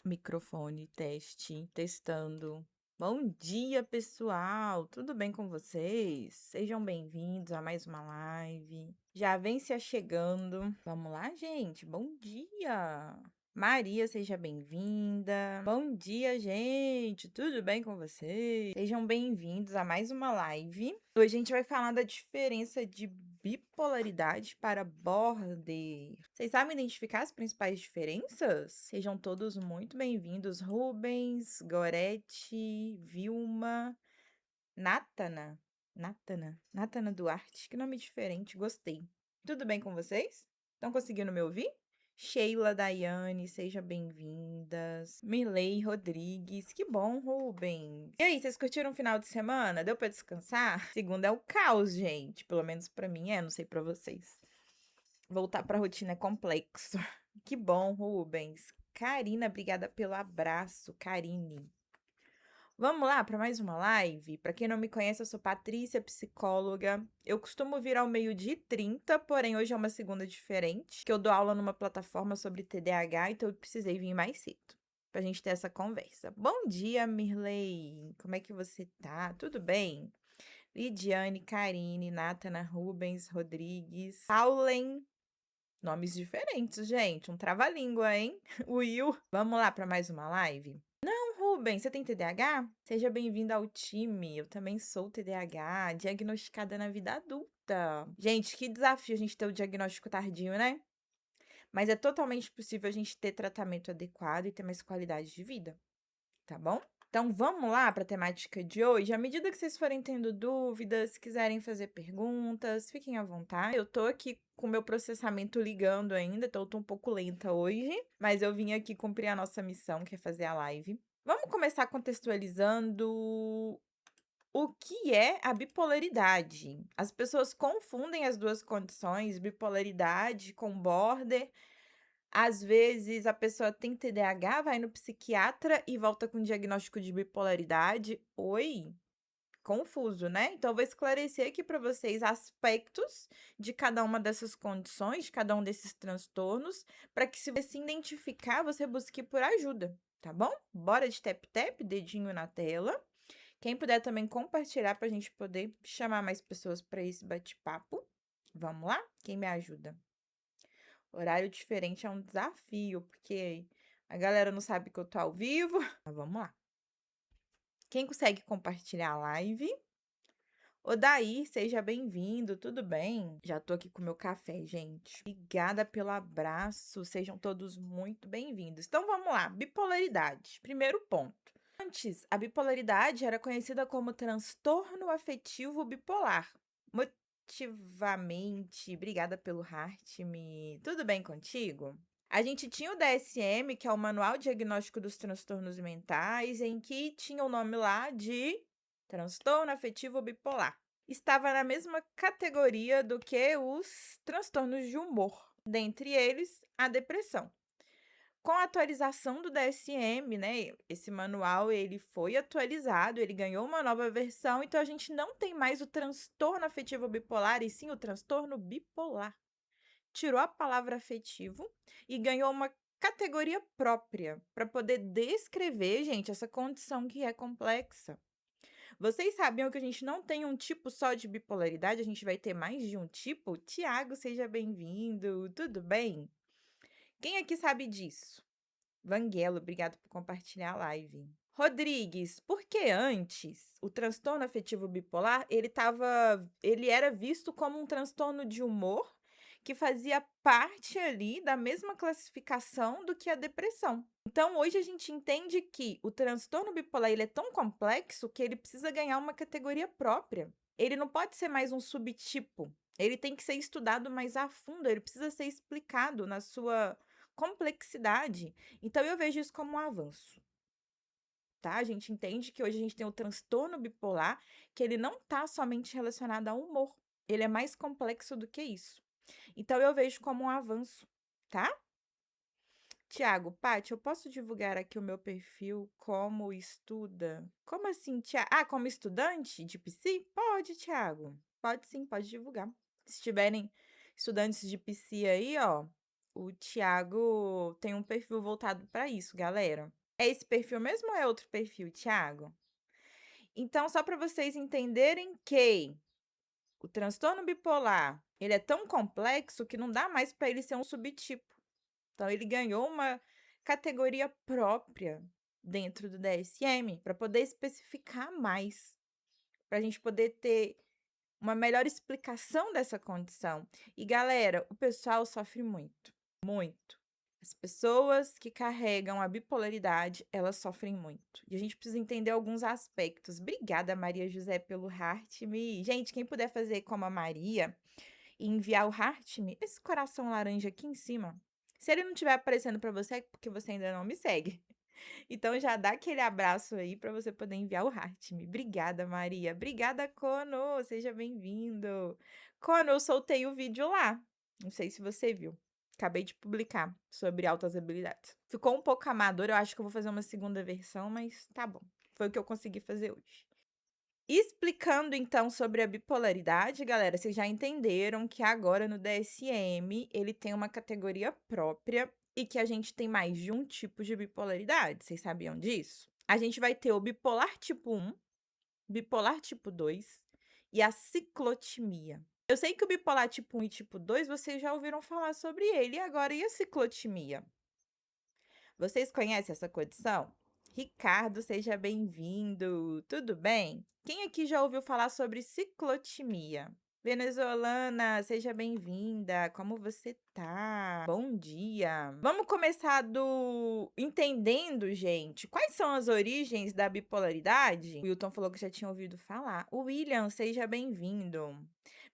Microfone, teste, testando. Bom dia, pessoal! Tudo bem com vocês? Sejam bem-vindos a mais uma live. Já vem se achegando. Vamos lá, gente? Bom dia! Maria, seja bem-vinda. Bom dia, gente! Tudo bem com vocês? Sejam bem-vindos a mais uma live. Hoje a gente vai falar da diferença de bipolaridade para border. Vocês sabem identificar as principais diferenças? Sejam todos muito bem-vindos. Rubens, Gorete, Vilma, Natana Duarte. Que nome diferente, gostei. Tudo bem com vocês? Estão conseguindo me ouvir? Sheila, Daiane, sejam bem-vindas. Milei Rodrigues, que bom, Rubens. E aí, vocês curtiram o final de semana? Deu pra descansar? Segunda é o caos, gente. Pelo menos pra mim é, não sei pra vocês. Voltar pra rotina é complexo. Que bom, Rubens. Karina, obrigada pelo abraço, Karine. Vamos lá para mais uma live? Para quem não me conhece, eu sou Patrícia, psicóloga. Eu costumo vir ao meio-dia e 30, porém hoje é uma segunda diferente, que eu dou aula numa plataforma sobre TDAH, então eu precisei vir mais cedo pra gente ter essa conversa. Bom dia, Mirley. Como é que você tá? Tudo bem? Lidiane, Karine, Natana, Rubens, Rodrigues, Paulen. Nomes diferentes, gente. Um trava-língua, hein? Will. Vamos lá para mais uma live? Rubens, você tem TDAH? Seja bem-vindo ao time. Eu também sou TDAH, diagnosticada na vida adulta. Gente, que desafio a gente ter o diagnóstico tardio, né? Mas é totalmente possível a gente ter tratamento adequado e ter mais qualidade de vida, tá bom? Então vamos lá para a temática de hoje. À medida que vocês forem tendo dúvidas, quiserem fazer perguntas, fiquem à vontade. Eu tô aqui com o meu processamento ligando ainda, então eu tô um pouco lenta hoje, mas eu vim aqui cumprir a nossa missão, que é fazer a live. Vamos começar contextualizando o que é a bipolaridade. As pessoas confundem as duas condições, bipolaridade com border. Às vezes a pessoa tem TDAH, vai no psiquiatra e volta com diagnóstico de bipolaridade. Oi, confuso, né? Então eu vou esclarecer aqui para vocês aspectos de cada uma dessas condições, de cada um desses transtornos, para que se você se identificar, você busque por ajuda, tá bom? Bora de tap-tap, dedinho na tela. Quem puder também compartilhar para a gente poder chamar mais pessoas para esse bate-papo. Vamos lá? Quem me ajuda? Horário diferente é um desafio, porque a galera não sabe que eu tô ao vivo. Mas vamos lá. Quem consegue compartilhar a live? Odair, seja bem-vindo, tudo bem? Já tô aqui com meu café, gente. Obrigada pelo abraço, sejam todos muito bem-vindos. Então vamos lá, bipolaridade. Primeiro ponto. Antes, a bipolaridade era conhecida como transtorno afetivo bipolar. Motivamente, obrigada pelo heart-me. Tudo bem contigo? A gente tinha o DSM, que é o Manual Diagnóstico dos Transtornos Mentais, em que tinha o nome lá de transtorno afetivo bipolar. Estava na mesma categoria do que os transtornos de humor, dentre eles a depressão. Com a atualização do DSM, né, esse manual ele foi atualizado, ele ganhou uma nova versão, então a gente não tem mais o transtorno afetivo bipolar, e sim o transtorno bipolar. Tirou a palavra afetivo e ganhou uma categoria própria para poder descrever, gente, essa condição que é complexa. Vocês sabiam que a gente não tem um tipo só de bipolaridade, a gente vai ter mais de um tipo? Tiago, seja bem-vindo, tudo bem? Quem aqui sabe disso? Vanguelo, obrigado por compartilhar a live. Rodrigues, porque antes o transtorno afetivo bipolar, ele era visto como um transtorno de humor que fazia parte ali da mesma classificação do que a depressão. Então, hoje a gente entende que o transtorno bipolar ele é tão complexo que ele precisa ganhar uma categoria própria. Ele não pode ser mais um subtipo. Ele tem que ser estudado mais a fundo, ele precisa ser explicado na sua complexidade. Então, eu vejo isso como um avanço, tá? A gente entende que hoje a gente tem o transtorno bipolar, que ele não está somente relacionado ao humor, ele é mais complexo do que isso. Então, eu vejo como um avanço, tá? Tiago, Paty, eu posso divulgar aqui o meu perfil como estuda? Como assim, Tiago? Ah, como estudante de psi? Pode, Tiago. Pode sim, pode divulgar. Se tiverem estudantes de psi aí, ó, O Thiago tem um perfil voltado para isso, galera. É esse perfil mesmo ou é outro perfil, Thiago? Então, só para vocês entenderem que o transtorno bipolar, ele é tão complexo que não dá mais para ele ser um subtipo. Então, ele ganhou uma categoria própria dentro do DSM para poder especificar mais, para a gente poder ter uma melhor explicação dessa condição. E, galera, o pessoal sofre muito, muito. As pessoas que carregam a bipolaridade, elas sofrem muito. E a gente precisa entender alguns aspectos. Obrigada, Maria José, pelo Heart-me. Gente, quem puder fazer como a Maria e enviar o Heart-me, esse coração laranja aqui em cima, se ele não estiver aparecendo para você, é porque você ainda não me segue. Então já dá aquele abraço aí para você poder enviar o Heart-me. Obrigada, Maria. Obrigada, Cono. Seja bem-vindo. Cono, eu soltei o vídeo lá. Não sei se você viu. Acabei de publicar sobre altas habilidades. Ficou um pouco amador, eu acho que eu vou fazer uma segunda versão, mas tá bom. Foi o que eu consegui fazer hoje. Explicando então sobre a bipolaridade, galera, vocês já entenderam que agora no DSM ele tem uma categoria própria e que a gente tem mais de um tipo de bipolaridade. Vocês sabiam disso? A gente vai ter o bipolar tipo 1, bipolar tipo 2 e a ciclotimia. Eu sei que o bipolar tipo 1 e tipo 2 vocês já ouviram falar sobre ele, e agora e a ciclotimia? Vocês conhecem essa condição? Ricardo, seja bem-vindo. Tudo bem? Quem aqui já ouviu falar sobre ciclotimia? Venezuelana, seja bem-vinda. Como você tá? Bom dia. Vamos começar do entendendo, gente. Quais são as origens da bipolaridade? O Wilton falou que já tinha ouvido falar. O William, seja bem-vindo.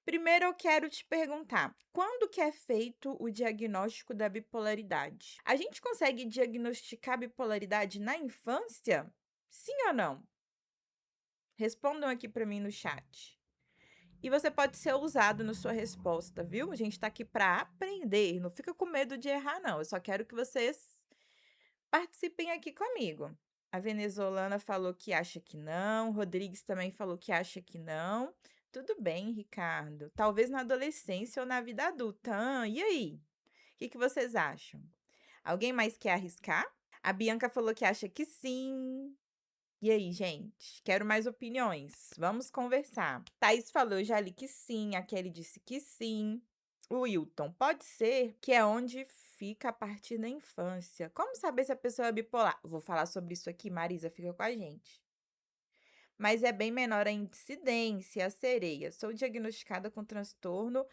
Primeiro eu quero te perguntar, quando que é feito o diagnóstico da bipolaridade? A gente consegue diagnosticar bipolaridade na infância? Sim ou não? Respondam aqui para mim no chat. E você pode ser ousado na sua resposta, viu? A gente está aqui para aprender, não fica com medo de errar, não. Eu só quero que vocês participem aqui comigo. A venezuelana falou que acha que não, Rodrigues também falou que acha que não. Tudo bem, Ricardo. Talvez na adolescência ou na vida adulta. E aí? O que vocês acham? Alguém mais quer arriscar? A Bianca falou que acha que sim. E aí, gente? Quero mais opiniões. Vamos conversar. Thaís falou, eu já li que sim. A Kelly disse que sim. O Wilton, pode ser que é onde fica a partir da infância. Como saber se a pessoa é bipolar? Vou falar sobre isso aqui, Marisa, fica com a gente. Mas é bem menor a incidência. A sereia, sou diagnosticada com transtorno.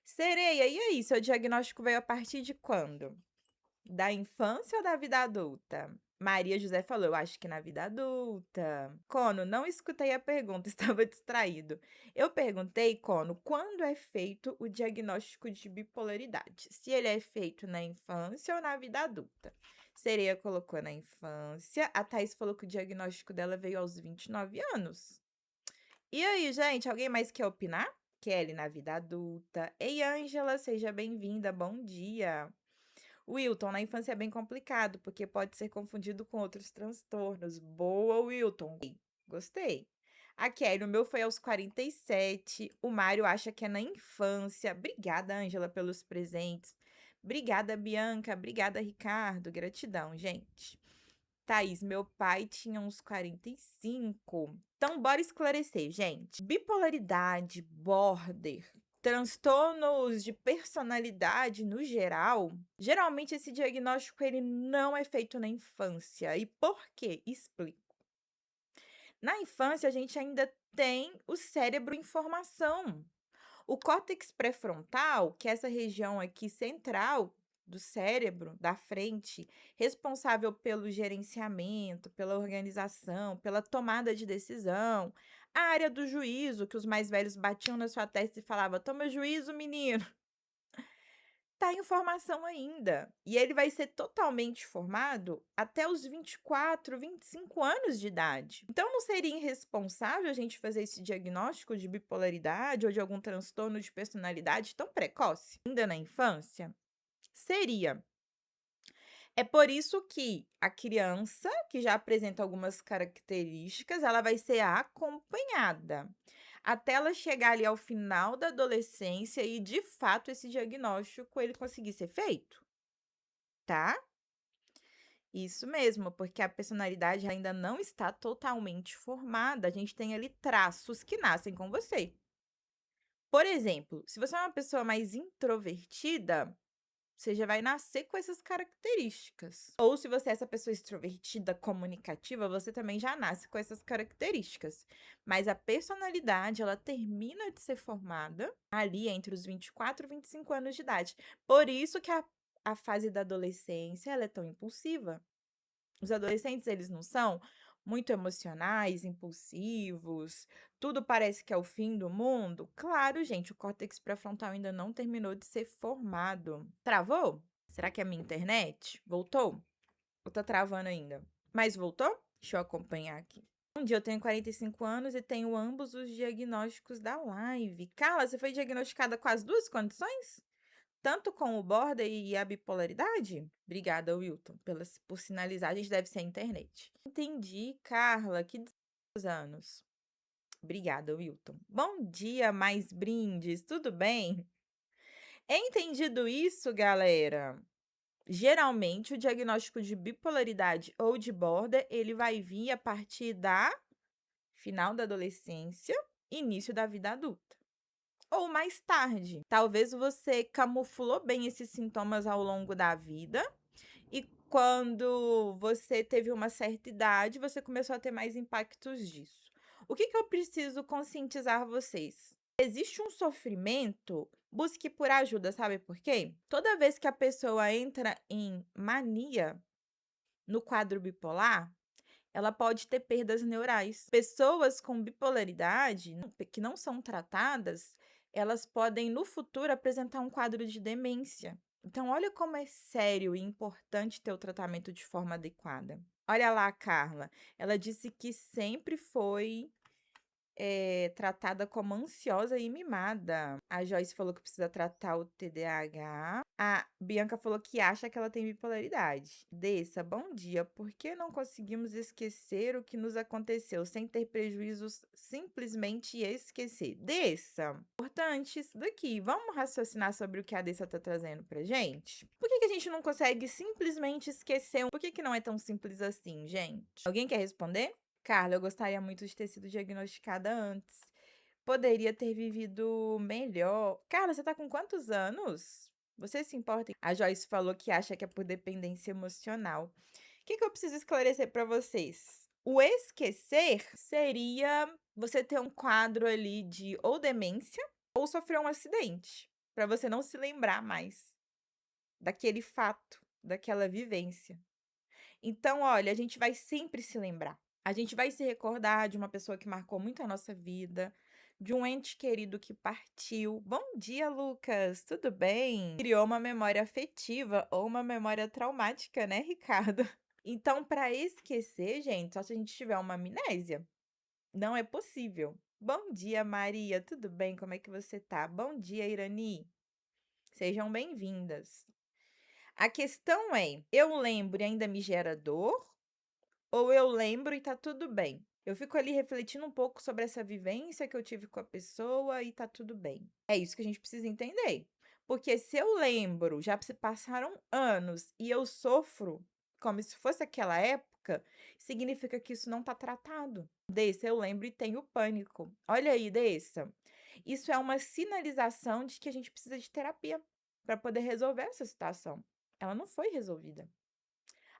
Sereia, e aí? Seu diagnóstico veio a partir de quando? Da infância ou da vida adulta? Maria José falou, eu acho que na vida adulta. Cono, não escutei a pergunta, estava distraído. Eu perguntei, Cono, quando é feito o diagnóstico de bipolaridade? Se ele é feito na infância ou na vida adulta? Sereia colocou na infância. A Thaís falou que o diagnóstico dela veio aos 29 anos. E aí, gente, alguém mais quer opinar? Kelly na vida adulta. Ei, Ângela, seja bem-vinda, bom dia. Wilton, na infância é bem complicado, porque pode ser confundido com outros transtornos. Boa, Wilton. Gostei. A Kelly, o meu foi aos 47. O Mário acha que é na infância. Obrigada, Ângela, pelos presentes. Obrigada, Bianca. Obrigada, Ricardo. Gratidão, gente. Thaís, meu pai tinha uns 45. Então, bora esclarecer, gente. Bipolaridade, border, transtornos de personalidade no geral, geralmente esse diagnóstico ele não é feito na infância. E por quê? Explico. Na infância, a gente ainda tem o cérebro em formação. O córtex pré-frontal, que é essa região aqui central do cérebro, da frente, responsável pelo gerenciamento, pela organização, pela tomada de decisão, a área do juízo, que os mais velhos batiam na sua testa e falavam, toma juízo, menino, está em formação ainda. E ele vai ser totalmente formado até os 24, 25 anos de idade. Então, não seria irresponsável a gente fazer esse diagnóstico de bipolaridade ou de algum transtorno de personalidade tão precoce, ainda na infância? Seria. É por isso que a criança que já apresenta algumas características, ela vai ser acompanhada até ela chegar ali ao final da adolescência e, de fato, esse diagnóstico ele conseguir ser feito. tá? Isso mesmo, porque a personalidade ainda não está totalmente formada, a gente tem ali traços que nascem com você. Por exemplo, se você é uma pessoa mais introvertida, você já vai nascer com essas características. Ou se você é essa pessoa extrovertida, comunicativa, você também já nasce com essas características. Mas a personalidade, ela termina de ser formada ali entre os 24 e 25 anos de idade. Por isso que a fase da adolescência, ela é tão impulsiva. Os adolescentes, eles não são muito emocionais, impulsivos, tudo parece que é o fim do mundo? Claro, gente, o córtex pré-frontal ainda não terminou de ser formado. Travou? Será que é a minha internet? Voltou? Ou tá travando ainda? Mas voltou? Deixa eu acompanhar aqui. Um dia eu tenho 45 anos e tenho ambos os diagnósticos da live. Carla, você foi diagnosticada com as duas condições? Tanto com o border e a bipolaridade? Obrigada, Wilton, por sinalizar. A gente deve ser a internet. Entendi, Carla. Que 16 anos. Obrigada, Wilton. Bom dia, mais brindes. Tudo bem? Entendido isso, galera? Geralmente, o diagnóstico de bipolaridade ou de border, ele vai vir a partir da final da adolescência, início da vida adulta. Ou mais tarde. Talvez você camuflou bem esses sintomas ao longo da vida e quando você teve uma certa idade, você começou a ter mais impactos disso. O que eu preciso conscientizar vocês? Existe um sofrimento, busque por ajuda, sabe por quê? Toda vez que a pessoa entra em mania no quadro bipolar, ela pode ter perdas neurais. Pessoas com bipolaridade, que não são tratadas, elas podem no futuro apresentar um quadro de demência. Então, olha como é sério e importante ter o tratamento de forma adequada. Olha lá a Carla, ela disse que sempre foi tratada como ansiosa e mimada. A Joyce falou que precisa tratar o TDAH. A Bianca falou que acha que ela tem bipolaridade. Dessa, bom dia. Por que não conseguimos esquecer o que nos aconteceu sem ter prejuízos, simplesmente esquecer? Dessa, importante isso daqui. Vamos raciocinar sobre o que a Dessa tá trazendo pra gente? Por que a gente não consegue simplesmente esquecer? Por que não é tão simples assim, gente? Alguém quer responder? Carla, eu gostaria muito de ter sido diagnosticada antes. Poderia ter vivido melhor. Carla, você tá com quantos anos? Você se importa? A Joyce falou que acha que é por dependência emocional. O que eu preciso esclarecer para vocês? O esquecer seria você ter um quadro ali de ou demência ou sofrer um acidente, para você não se lembrar mais daquele fato, daquela vivência. Então, olha, a gente vai sempre se lembrar. A gente vai se recordar de uma pessoa que marcou muito a nossa vida, de um ente querido que partiu. Bom dia, Lucas, tudo bem? Criou uma memória afetiva ou uma memória traumática, né, Ricardo? Então, para esquecer, gente, só se a gente tiver uma amnésia. Não é possível. Bom dia, Maria, tudo bem? Como é que você tá? Bom dia, Irani. Sejam bem-vindas. A questão é, eu lembro e ainda me gera dor? Ou eu lembro e tá tudo bem? Eu fico ali refletindo um pouco sobre essa vivência que eu tive com a pessoa e tá tudo bem. É isso que a gente precisa entender. Porque se eu lembro, já se passaram anos e eu sofro como se fosse aquela época, significa que isso não tá tratado. Dessa eu lembro e tenho pânico. Olha aí, Dessa. Isso é uma sinalização de que a gente precisa de terapia para poder resolver essa situação. Ela não foi resolvida.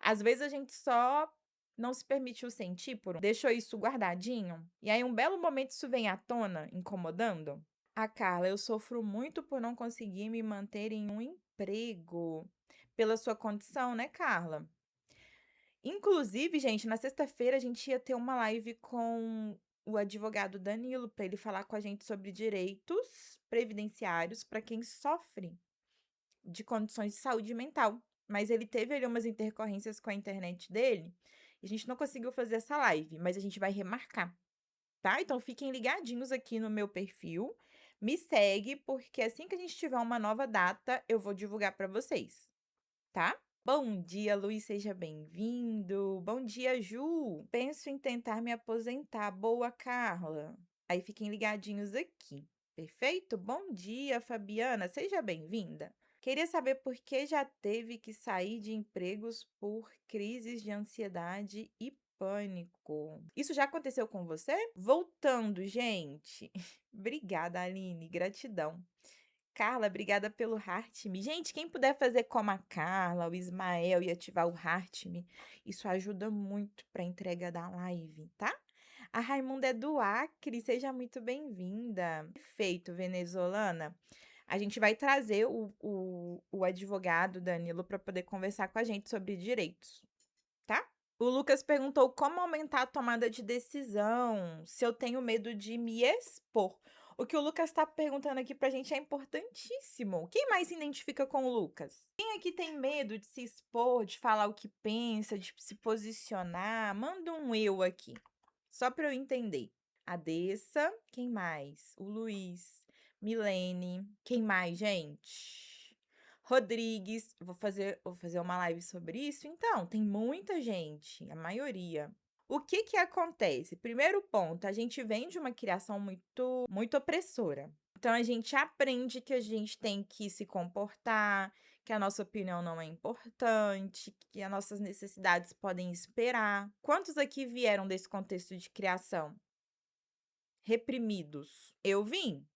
Às vezes a gente só não se permitiu sentir deixou isso guardadinho, e aí um belo momento isso vem à tona, incomodando. Ah, Carla, eu sofro muito por não conseguir me manter em um emprego. Pela sua condição, né, Carla? Inclusive, gente, na sexta-feira a gente ia ter uma live com o advogado Danilo para ele falar com a gente sobre direitos previdenciários para quem sofre de condições de saúde mental. Mas ele teve ali umas intercorrências com a internet dele, e a gente não conseguiu fazer essa live, mas a gente vai remarcar, tá? Então fiquem ligadinhos aqui no meu perfil, me segue, porque assim que a gente tiver uma nova data, eu vou divulgar para vocês, tá? Bom dia, Luiz, seja bem-vindo. Bom dia, Ju. Penso em tentar me aposentar. Boa, Carla. Aí fiquem ligadinhos aqui. Perfeito? Bom dia, Fabiana. Seja bem-vinda. Queria saber por que já teve que sair de empregos por crises de ansiedade e pânico. Isso já aconteceu com você? Voltando, gente. Obrigada, Aline. Gratidão. Carla, obrigada pelo Heart Me. Gente, quem puder fazer como a Carla, o Ismael e ativar o Heart Me, isso ajuda muito para a entrega da live, tá? A Raimunda é do Acre, seja muito bem-vinda. Perfeito, venezuelana. A gente vai trazer o advogado Danilo para poder conversar com a gente sobre direitos, tá? O Lucas perguntou como aumentar a tomada de decisão, se eu tenho medo de me expor. O que o Lucas está perguntando aqui pra gente é importantíssimo. Quem mais se identifica com o Lucas? Quem aqui tem medo de se expor, de falar o que pensa, de se posicionar? Manda um eu aqui, só para eu entender. A Dessa, quem mais? O Luiz, Milene, quem mais, gente? Rodrigues, vou fazer uma live sobre isso. Então, tem muita gente, a maioria. O que que acontece? Primeiro ponto, a gente vem de uma criação muito opressora. Então, a gente aprende que a gente tem que se comportar, que a nossa opinião não é importante, que as nossas necessidades podem esperar. Quantos aqui vieram desse contexto de criação? Reprimidos. Eu vim.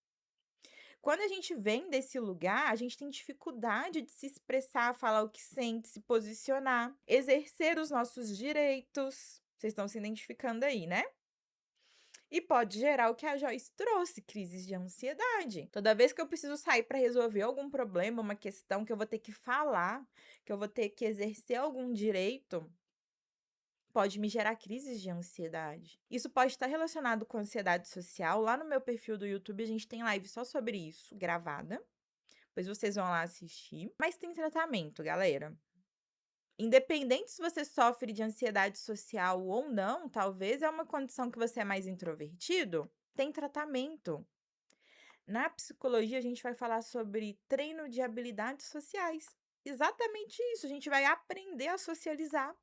Quando a gente vem desse lugar, a gente tem dificuldade de se expressar, falar o que sente, se posicionar, exercer os nossos direitos. Vocês estão se identificando aí, né? E pode gerar o que a Joyce trouxe, crises de ansiedade. Toda vez que eu preciso sair para resolver algum problema, uma questão que eu vou ter que falar, que eu vou ter que exercer algum direito, pode me gerar crises de ansiedade. Isso pode estar relacionado com ansiedade social. Lá no meu perfil do YouTube, a gente tem live só sobre isso, gravada. Depois vocês vão lá assistir. Mas tem tratamento, galera. Independente se você sofre de ansiedade social ou não, talvez é uma condição que você é mais introvertido, tem tratamento. Na psicologia, a gente vai falar sobre treino de habilidades sociais. Exatamente isso, a gente vai aprender a socializar.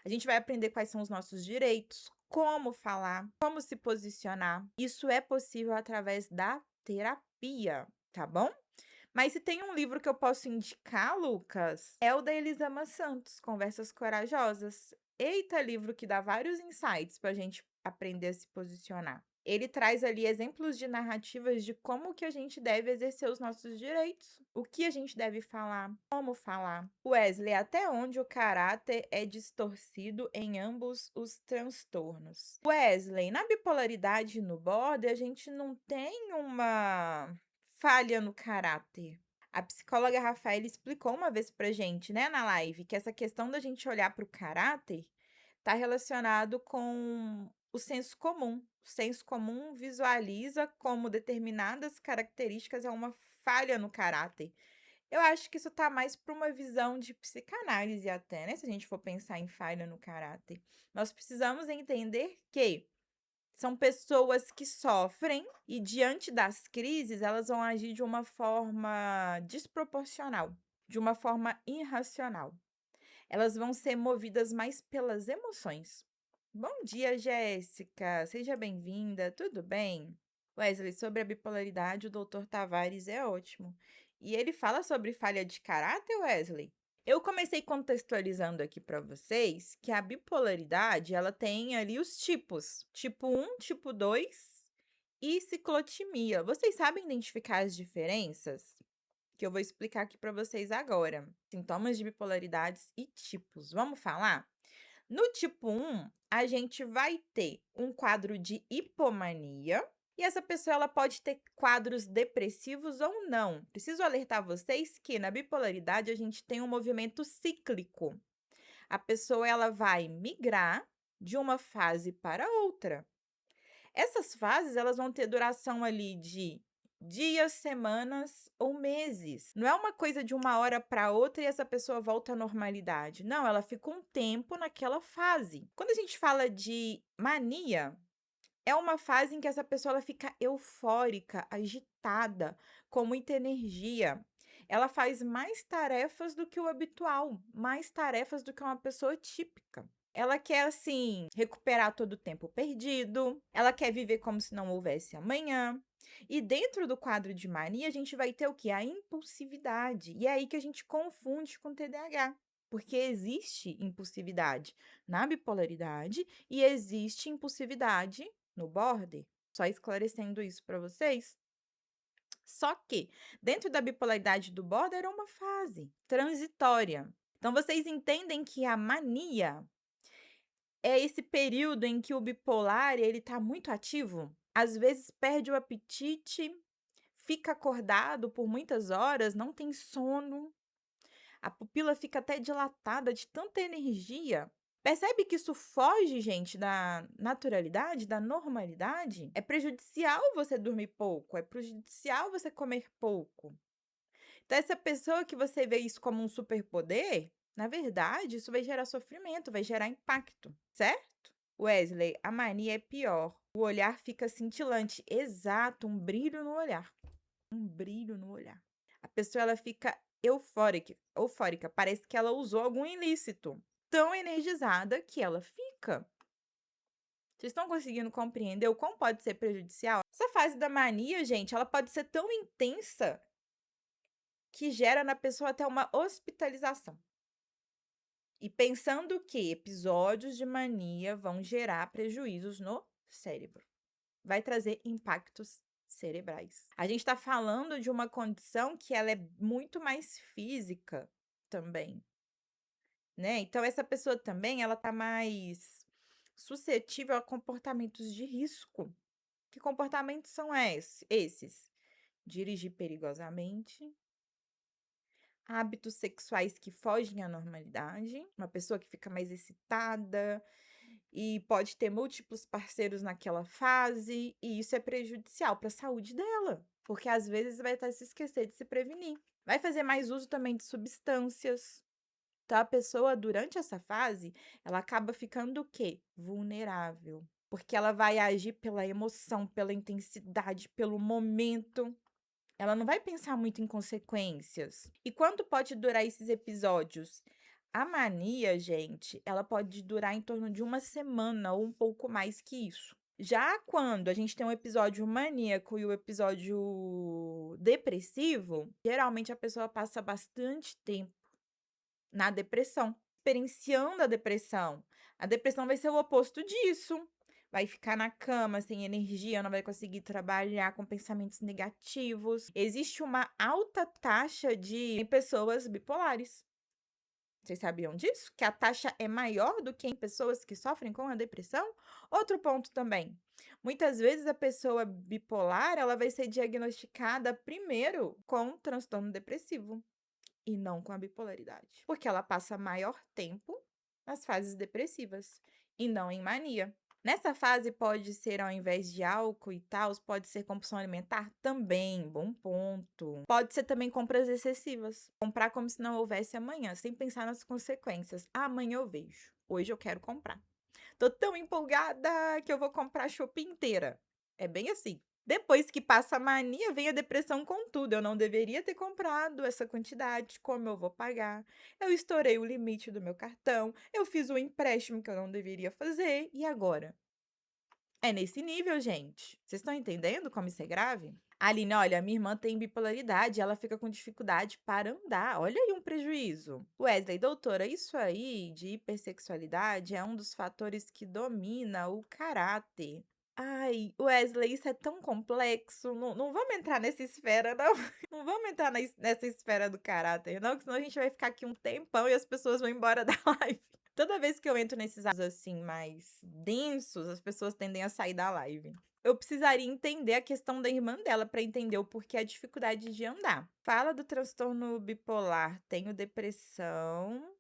A gente vai aprender quais são os nossos direitos, como falar, como se posicionar. Isso é possível através da terapia, tá bom? Mas se tem um livro que eu posso indicar, Lucas, é o da Elisama Santos, Conversas Corajosas. Eita, livro que dá vários insights para a gente aprender a se posicionar. Ele traz ali exemplos de narrativas de como que a gente deve exercer os nossos direitos, o que a gente deve falar, como falar. Wesley, até onde o caráter é distorcido em ambos os transtornos? Wesley, na bipolaridade e no border, a gente não tem uma falha no caráter. A psicóloga Rafaela explicou uma vez pra gente, né, na live, que essa questão da gente olhar para o caráter está relacionado com o senso comum. O senso comum visualiza como determinadas características é uma falha no caráter. Eu acho que isso está mais para uma visão de psicanálise até, né? Se a gente for pensar em falha no caráter. Nós precisamos entender que são pessoas que sofrem e, diante das crises, elas vão agir de uma forma desproporcional, de uma forma irracional. Elas vão ser movidas mais pelas emoções. Bom dia, Jéssica. Seja bem-vinda. Tudo bem? Wesley, sobre a bipolaridade, o doutor Tavares é ótimo. E ele fala sobre falha de caráter, Wesley? Eu comecei contextualizando aqui para vocês que a bipolaridade, ela tem ali os tipos, tipo 1, tipo 2 e ciclotimia. Vocês sabem identificar as diferenças? Que eu vou explicar aqui para vocês agora. Sintomas de bipolaridades e tipos. Vamos falar? No tipo 1, a gente vai ter um quadro de hipomania, e essa pessoa ela pode ter quadros depressivos ou não. Preciso alertar vocês que na bipolaridade a gente tem um movimento cíclico. A pessoa ela vai migrar de uma fase para outra. Essas fases elas vão ter duração ali de dias, semanas ou meses. Não é uma coisa de uma hora para outra e essa pessoa volta à normalidade. Não, ela fica um tempo naquela fase. Quando a gente fala de mania, é uma fase em que essa pessoa ela fica eufórica, agitada, com muita energia. Ela faz mais tarefas do que o habitual, mais tarefas do que uma pessoa típica. Ela quer, assim, recuperar todo o tempo perdido, ela quer viver como se não houvesse amanhã. E dentro do quadro de mania, a gente vai ter o quê? A impulsividade. E é aí que a gente confunde com TDAH. Porque existe impulsividade na bipolaridade e existe impulsividade no border. Só esclarecendo isso para vocês. Só que, dentro da bipolaridade do border, é uma fase transitória. Então, vocês entendem que a mania é esse período em que o bipolar ele está muito ativo? Às vezes perde o apetite, fica acordado por muitas horas, não tem sono, a pupila fica até dilatada de tanta energia. Percebe que isso foge, gente, da naturalidade, da normalidade? É prejudicial você dormir pouco, é prejudicial você comer pouco. Então, essa pessoa que você vê isso como um superpoder, na verdade, isso vai gerar sofrimento, vai gerar impacto, certo? Wesley, a mania é pior. O olhar fica cintilante. Exato, um brilho no olhar. Um brilho no olhar. A pessoa ela fica eufórica, parece que ela usou algum ilícito. Tão energizada que ela fica. Vocês estão conseguindo compreender o quão pode ser prejudicial? Essa fase da mania, gente, ela pode ser tão intensa que gera na pessoa até uma hospitalização. E pensando que episódios de mania vão gerar prejuízos no cérebro, vai trazer impactos cerebrais. A gente está falando de uma condição que ela é muito mais física também, né? Então essa pessoa também ela tá mais suscetível a comportamentos de risco. Que comportamentos são esses? Dirigir perigosamente, hábitos sexuais que fogem à normalidade, uma pessoa que fica mais excitada e pode ter múltiplos parceiros naquela fase, e isso é prejudicial para a saúde dela, porque às vezes vai até se esquecer de se prevenir. Vai fazer mais uso também de substâncias. Então, a pessoa, durante essa fase, ela acaba ficando o quê? Vulnerável. Porque ela vai agir pela emoção, pela intensidade, pelo momento. Ela não vai pensar muito em consequências. E quanto pode durar esses episódios? A mania, gente, ela pode durar em torno de uma semana ou um pouco mais que isso. Já quando a gente tem um episódio maníaco e o episódio depressivo, geralmente a pessoa passa bastante tempo na depressão, experienciando a depressão. A depressão vai ser o oposto disso. Vai ficar na cama sem energia, não vai conseguir trabalhar com pensamentos negativos. Existe uma alta taxa de pessoas bipolares. Vocês sabiam disso? Que a taxa é maior do que em pessoas que sofrem com a depressão? Outro ponto também. Muitas vezes a pessoa bipolar, ela vai ser diagnosticada primeiro com transtorno depressivo e não com a bipolaridade, porque ela passa maior tempo nas fases depressivas e não em mania. Nessa fase pode ser, ao invés de álcool e tal, pode ser compulsão alimentar também, bom ponto. Pode ser também compras excessivas. Comprar como se não houvesse amanhã, sem pensar nas consequências. Ah, amanhã eu vejo. Hoje eu quero comprar. Tô tão empolgada que eu vou comprar a Shopee inteira. É bem assim. Depois que passa a mania, vem a depressão com tudo. Eu não deveria ter comprado essa quantidade, como eu vou pagar? Eu estourei o limite do meu cartão, eu fiz um empréstimo que eu não deveria fazer, e agora? É nesse nível, gente. Vocês estão entendendo como isso é grave? Aline, olha, minha irmã tem bipolaridade, ela fica com dificuldade para andar. Olha aí um prejuízo. Wesley, doutora, isso aí de hipersexualidade é um dos fatores que domina o caráter. Ai, Wesley, isso é tão complexo. Não vamos entrar nessa esfera, não. Não vamos entrar nessa esfera do caráter, não, que senão a gente vai ficar aqui um tempão e as pessoas vão embora da live. Toda vez que eu entro nesses assuntos assim mais densos, as pessoas tendem a sair da live. Eu precisaria entender a questão da irmã dela para entender o porquê a dificuldade de andar. Fala do transtorno bipolar. Tenho depressão.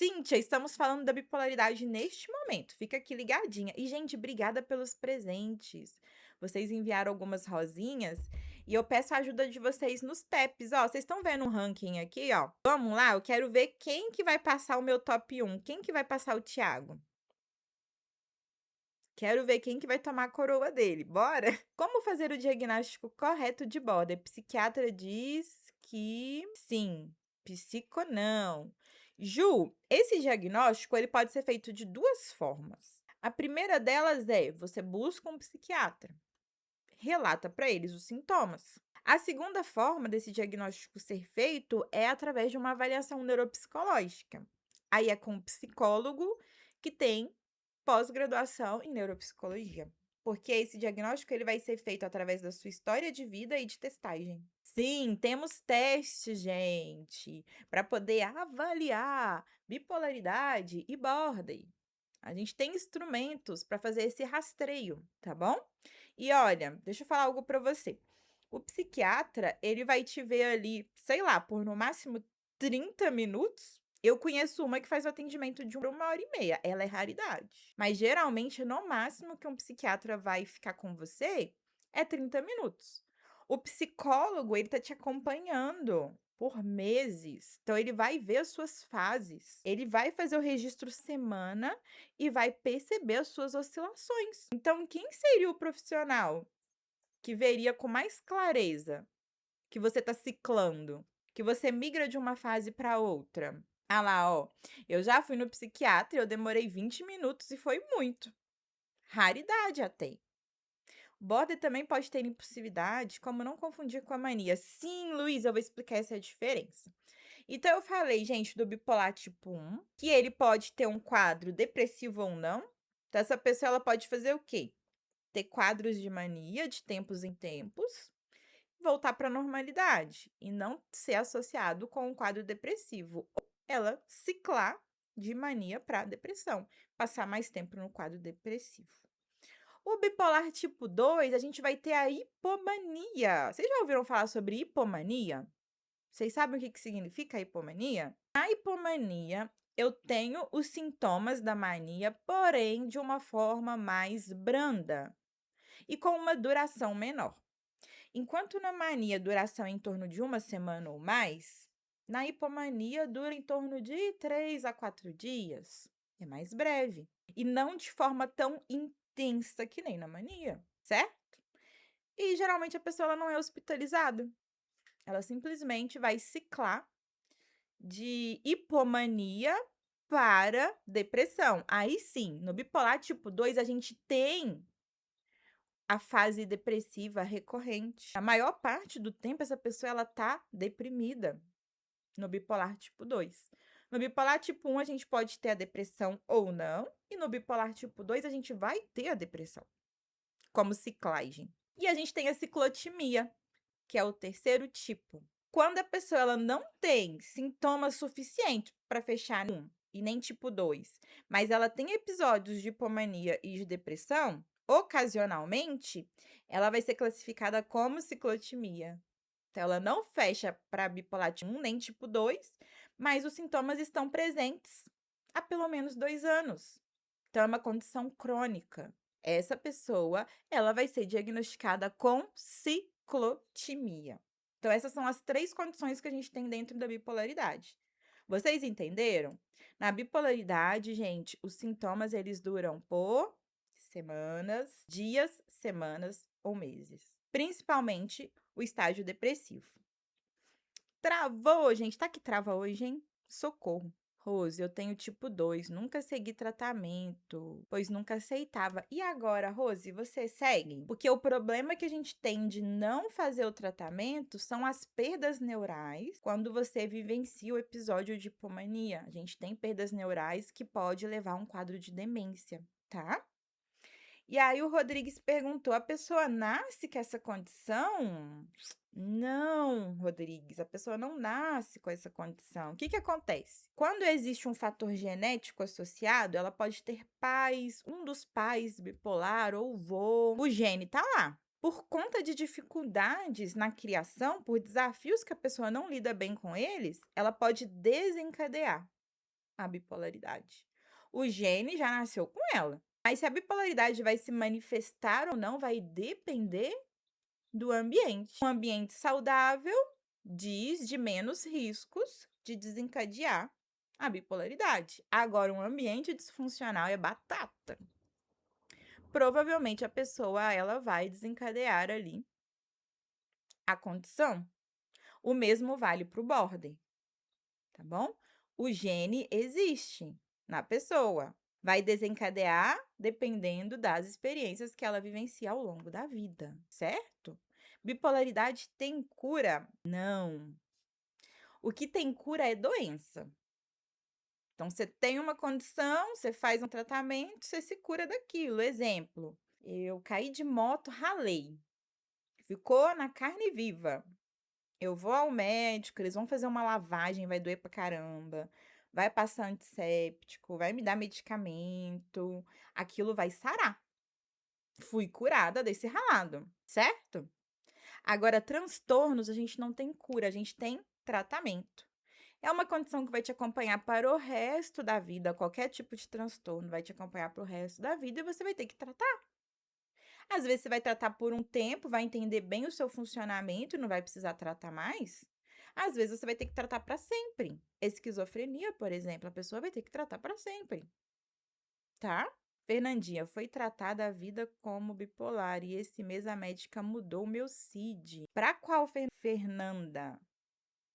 Cíntia, estamos falando da bipolaridade neste momento. Fica aqui ligadinha. E, gente, obrigada pelos presentes. Vocês enviaram algumas rosinhas e eu peço a ajuda de vocês nos taps. Ó, vocês estão vendo um ranking aqui, ó? Vamos lá, eu quero ver quem que vai passar o meu top 1. Quem que vai passar o Thiago? Quero ver quem que vai tomar a coroa dele. Bora? Como fazer o diagnóstico correto de border? Psiquiatra diz que sim, psico não. Ju, esse diagnóstico ele pode ser feito de duas formas. A primeira delas é você busca um psiquiatra. relata para eles os sintomas. A segunda forma desse diagnóstico ser feito é através de uma avaliação neuropsicológica. Aí é com um psicólogo que tem pós-graduação em neuropsicologia. Porque esse diagnóstico ele vai ser feito através da sua história de vida e de testagem. Sim, temos testes, gente, para poder avaliar bipolaridade e borderline. A gente tem instrumentos para fazer esse rastreio, tá bom? E olha, deixa eu falar algo para você. O psiquiatra, ele vai te ver ali, sei lá, por no máximo 30 minutos. Eu conheço uma que faz o atendimento de 1 hora e meia. Ela é raridade. Mas geralmente, no máximo que um psiquiatra vai ficar com você é 30 minutos. O psicólogo, ele tá te acompanhando por meses. Então, ele vai ver as suas fases. Ele vai fazer o registro semana e vai perceber as suas oscilações. Então, quem seria o profissional que veria com mais clareza que você está ciclando, que você migra de uma fase para outra? Ah lá, ó, eu já fui no psiquiatra e eu demorei 20 minutos e foi muito. Raridade até. Border também pode ter impulsividade, como não confundir com a mania. Sim, Luiz, eu vou explicar essa diferença. Então, eu falei, gente, do bipolar tipo 1, que ele pode ter um quadro depressivo ou não. Então, essa pessoa ela pode fazer o quê? Ter quadros de mania de tempos em tempos, voltar para a normalidade e não ser associado com um quadro depressivo. Ou ela ciclar de mania para depressão, passar mais tempo no quadro depressivo. O bipolar tipo 2, a gente vai ter a hipomania. Vocês já ouviram falar sobre hipomania? Vocês sabem o que significa a hipomania? A hipomania, eu tenho os sintomas da mania, porém de uma forma mais branda e com uma duração menor. Enquanto na mania duração é em torno de 1 semana ou mais, na hipomania dura em torno de 3 a 4 dias. É mais breve. E não de forma tão intensa que nem na mania, certo? E geralmente a pessoa ela não é hospitalizada. Ela simplesmente vai ciclar de hipomania para depressão. Aí sim, no bipolar tipo 2, a gente tem a fase depressiva recorrente. A maior parte do tempo, essa pessoa ela tá deprimida no bipolar tipo 2. No bipolar tipo 1, a gente pode ter a depressão ou não, e no bipolar tipo 2, a gente vai ter a depressão, como ciclagem. E a gente tem a ciclotimia, que é o terceiro tipo. Quando a pessoa ela não tem sintomas suficientes para fechar um e nem tipo 2, mas ela tem episódios de hipomania e de depressão, ocasionalmente, ela vai ser classificada como ciclotimia. Então, ela não fecha para bipolar tipo 1 nem tipo 2, mas os sintomas estão presentes há pelo menos 2 anos. Então, é uma condição crônica. Essa pessoa, ela vai ser diagnosticada com ciclotimia. Então, essas são as 3 condições que a gente tem dentro da bipolaridade. Vocês entenderam? Na bipolaridade, gente, os sintomas eles duram por semanas, dias, semanas ou meses. Principalmente o estágio depressivo. Travou, gente. Tá que trava hoje, hein? Socorro. Rose, eu tenho tipo 2, nunca segui tratamento, pois nunca aceitava. E agora, Rose, você segue? Porque o problema que a gente tem de não fazer o tratamento são as perdas neurais quando você vivencia o episódio de hipomania. A gente tem perdas neurais que pode levar a um quadro de demência, tá? E aí o Rodrigues perguntou: a pessoa nasce com essa condição? Não, Rodrigues, a pessoa não nasce com essa condição. O que acontece? Quando existe um fator genético associado, ela pode ter pais, um dos pais bipolar ou vô. O gene tá lá. Por conta de dificuldades na criação, por desafios que a pessoa não lida bem com eles, ela pode desencadear a bipolaridade. O gene já nasceu com ela. Mas se a bipolaridade vai se manifestar ou não vai depender do ambiente. Um ambiente saudável diz de menos riscos de desencadear a bipolaridade. Agora, um ambiente disfuncional é batata. Provavelmente a pessoa ela vai desencadear ali a condição. O mesmo vale para o border, tá bom? O gene existe na pessoa. Vai desencadear dependendo das experiências que ela vivencia ao longo da vida, certo? Bipolaridade tem cura? Não. O que tem cura é doença. Então, você tem uma condição, você faz um tratamento, você se cura daquilo. Exemplo, eu caí de moto, ralei, ficou na carne viva. Eu vou ao médico, eles vão fazer uma lavagem, vai doer pra caramba, vai passar antisséptico, vai me dar medicamento, aquilo vai sarar. Fui curada desse ralado, certo? Agora, transtornos a gente não tem cura, a gente tem tratamento. É uma condição que vai te acompanhar para o resto da vida, qualquer tipo de transtorno vai te acompanhar para o resto da vida e você vai ter que tratar. Às vezes você vai tratar por um tempo, vai entender bem o seu funcionamento e não vai precisar tratar mais. Às vezes você vai ter que tratar para sempre. Esquizofrenia, por exemplo, a pessoa vai ter que tratar para sempre, tá? Fernandinha, foi tratada a vida como bipolar e esse mês a médica mudou o meu CID. Para qual Fernanda?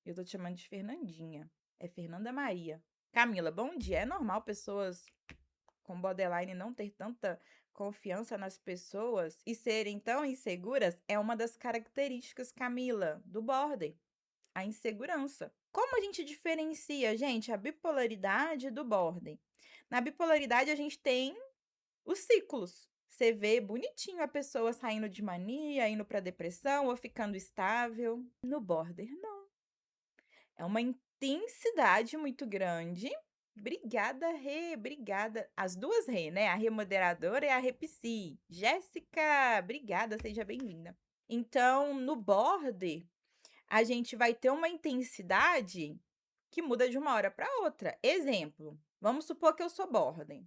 Eu tô te chamando de Fernandinha. É Fernanda Maria. Camila, bom dia. É normal pessoas com borderline não ter tanta confiança nas pessoas e serem tão inseguras? É uma das características, Camila, do border, a insegurança. Como a gente diferencia, gente, a bipolaridade do border? Na bipolaridade, a gente tem os ciclos. Você vê bonitinho a pessoa saindo de mania, indo para depressão ou ficando estável. No border, não. É uma intensidade muito grande. Obrigada, Rê, obrigada. As duas Rê, né? A Rê moderadora e a Rê psi. Jéssica, obrigada, seja bem-vinda. Então, no border, a gente vai ter uma intensidade que muda de uma hora para outra. Exemplo, vamos supor que eu sou border.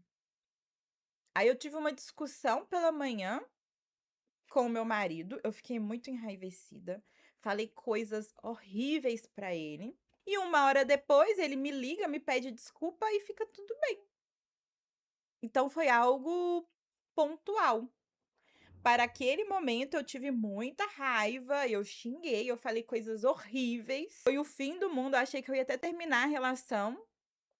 Aí eu tive uma discussão pela manhã com o meu marido, eu fiquei muito enraivecida, falei coisas horríveis para ele. E uma hora depois ele me liga, me pede desculpa e fica tudo bem. Então foi algo pontual. Para aquele momento eu tive muita raiva, eu xinguei, eu falei coisas horríveis. Foi o fim do mundo, eu achei que eu ia até terminar a relação.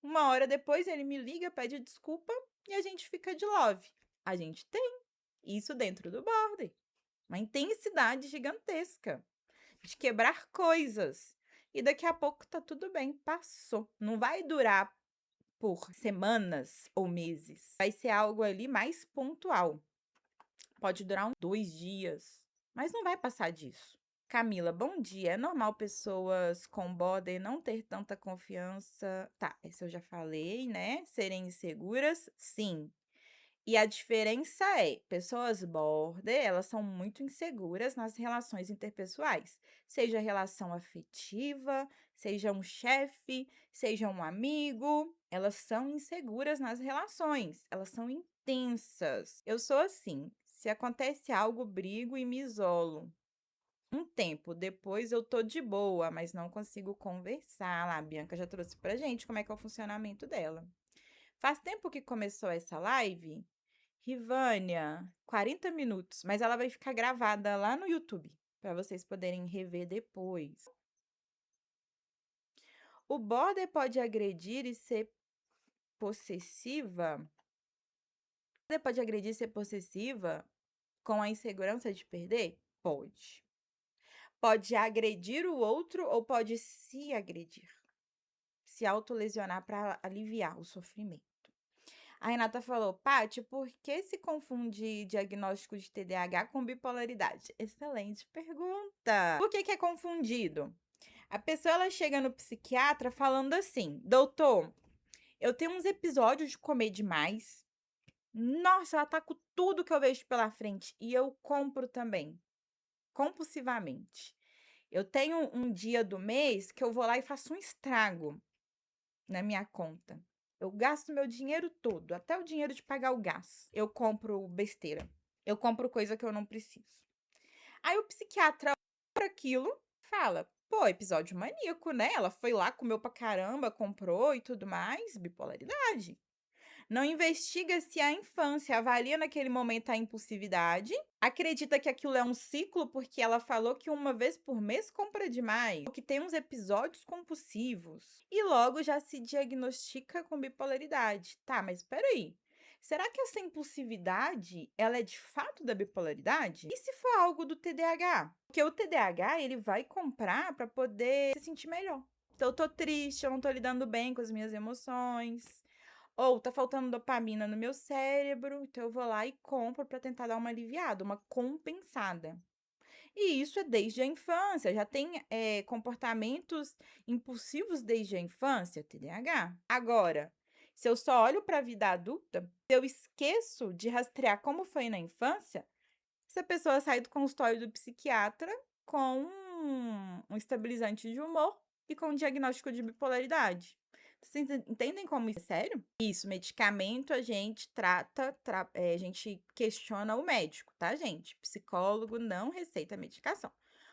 Uma hora depois ele me liga, pede desculpa e a gente fica de love. A gente tem isso dentro do border. Uma intensidade gigantesca de quebrar coisas. E daqui a pouco tá tudo bem, passou. Não vai durar por semanas ou meses. Vai ser algo ali mais pontual. Pode durar 2 dias, mas não vai passar disso. Camila, bom dia. É normal pessoas com border não ter tanta confiança. Tá, isso eu já falei, né? Serem inseguras, sim. E a diferença é, pessoas border, elas são muito inseguras nas relações interpessoais, seja relação afetiva, seja um chefe, seja um amigo, elas são inseguras nas relações, elas são intensas. Eu sou assim, se acontece algo, brigo e me isolo. Um tempo depois eu tô de boa, mas não consigo conversar. Lá, a Bianca já trouxe pra gente como é que é o funcionamento dela. Faz tempo que começou essa live? Rivânia, 40 minutos, mas ela vai ficar gravada lá no YouTube, para vocês poderem rever depois. O border pode agredir e ser possessiva? O border pode agredir e ser possessiva com a insegurança de perder? Pode. Pode agredir o outro ou pode se agredir, se autolesionar para aliviar o sofrimento. A Renata falou, Paty, por que se confunde diagnóstico de TDAH com bipolaridade? Excelente pergunta. Por que é confundido? A pessoa ela chega no psiquiatra falando assim, doutor, eu tenho uns episódios de comer demais. Nossa, eu ataco tudo que eu vejo pela frente e eu compro também, compulsivamente. Eu tenho um dia do mês que eu vou lá e faço um estrago na minha conta. Eu gasto meu dinheiro todo, até o dinheiro de pagar o gás. Eu compro besteira. Eu compro coisa que eu não preciso. Aí o psiquiatra olha para aquilo, fala: pô, episódio maníaco, né? Ela foi lá, comeu pra caramba, comprou e tudo mais. Bipolaridade. Não investiga se a infância avalia naquele momento a impulsividade, acredita que aquilo é um ciclo porque ela falou que uma vez por mês compra demais, ou que tem uns episódios compulsivos, e logo já se diagnostica com bipolaridade. Tá, mas espera aí. Será que essa impulsividade, ela é de fato da bipolaridade? E se for algo do TDAH? Porque o TDAH, ele vai comprar para poder se sentir melhor. Então, eu tô triste, eu não tô lidando bem com as minhas emoções. Ou tá faltando dopamina no meu cérebro, então eu vou lá e compro para tentar dar uma aliviada, uma compensada. E isso é desde a infância, já tem, comportamentos impulsivos desde a infância, TDAH. Agora, se eu só olho para a vida adulta, se eu esqueço de rastrear como foi na infância, essa pessoa sai do consultório do psiquiatra com um estabilizante de humor e com um diagnóstico de bipolaridade. Vocês entendem como isso é sério? Isso, medicamento a gente a gente questiona o médico, tá, gente? Psicólogo não receita medicação.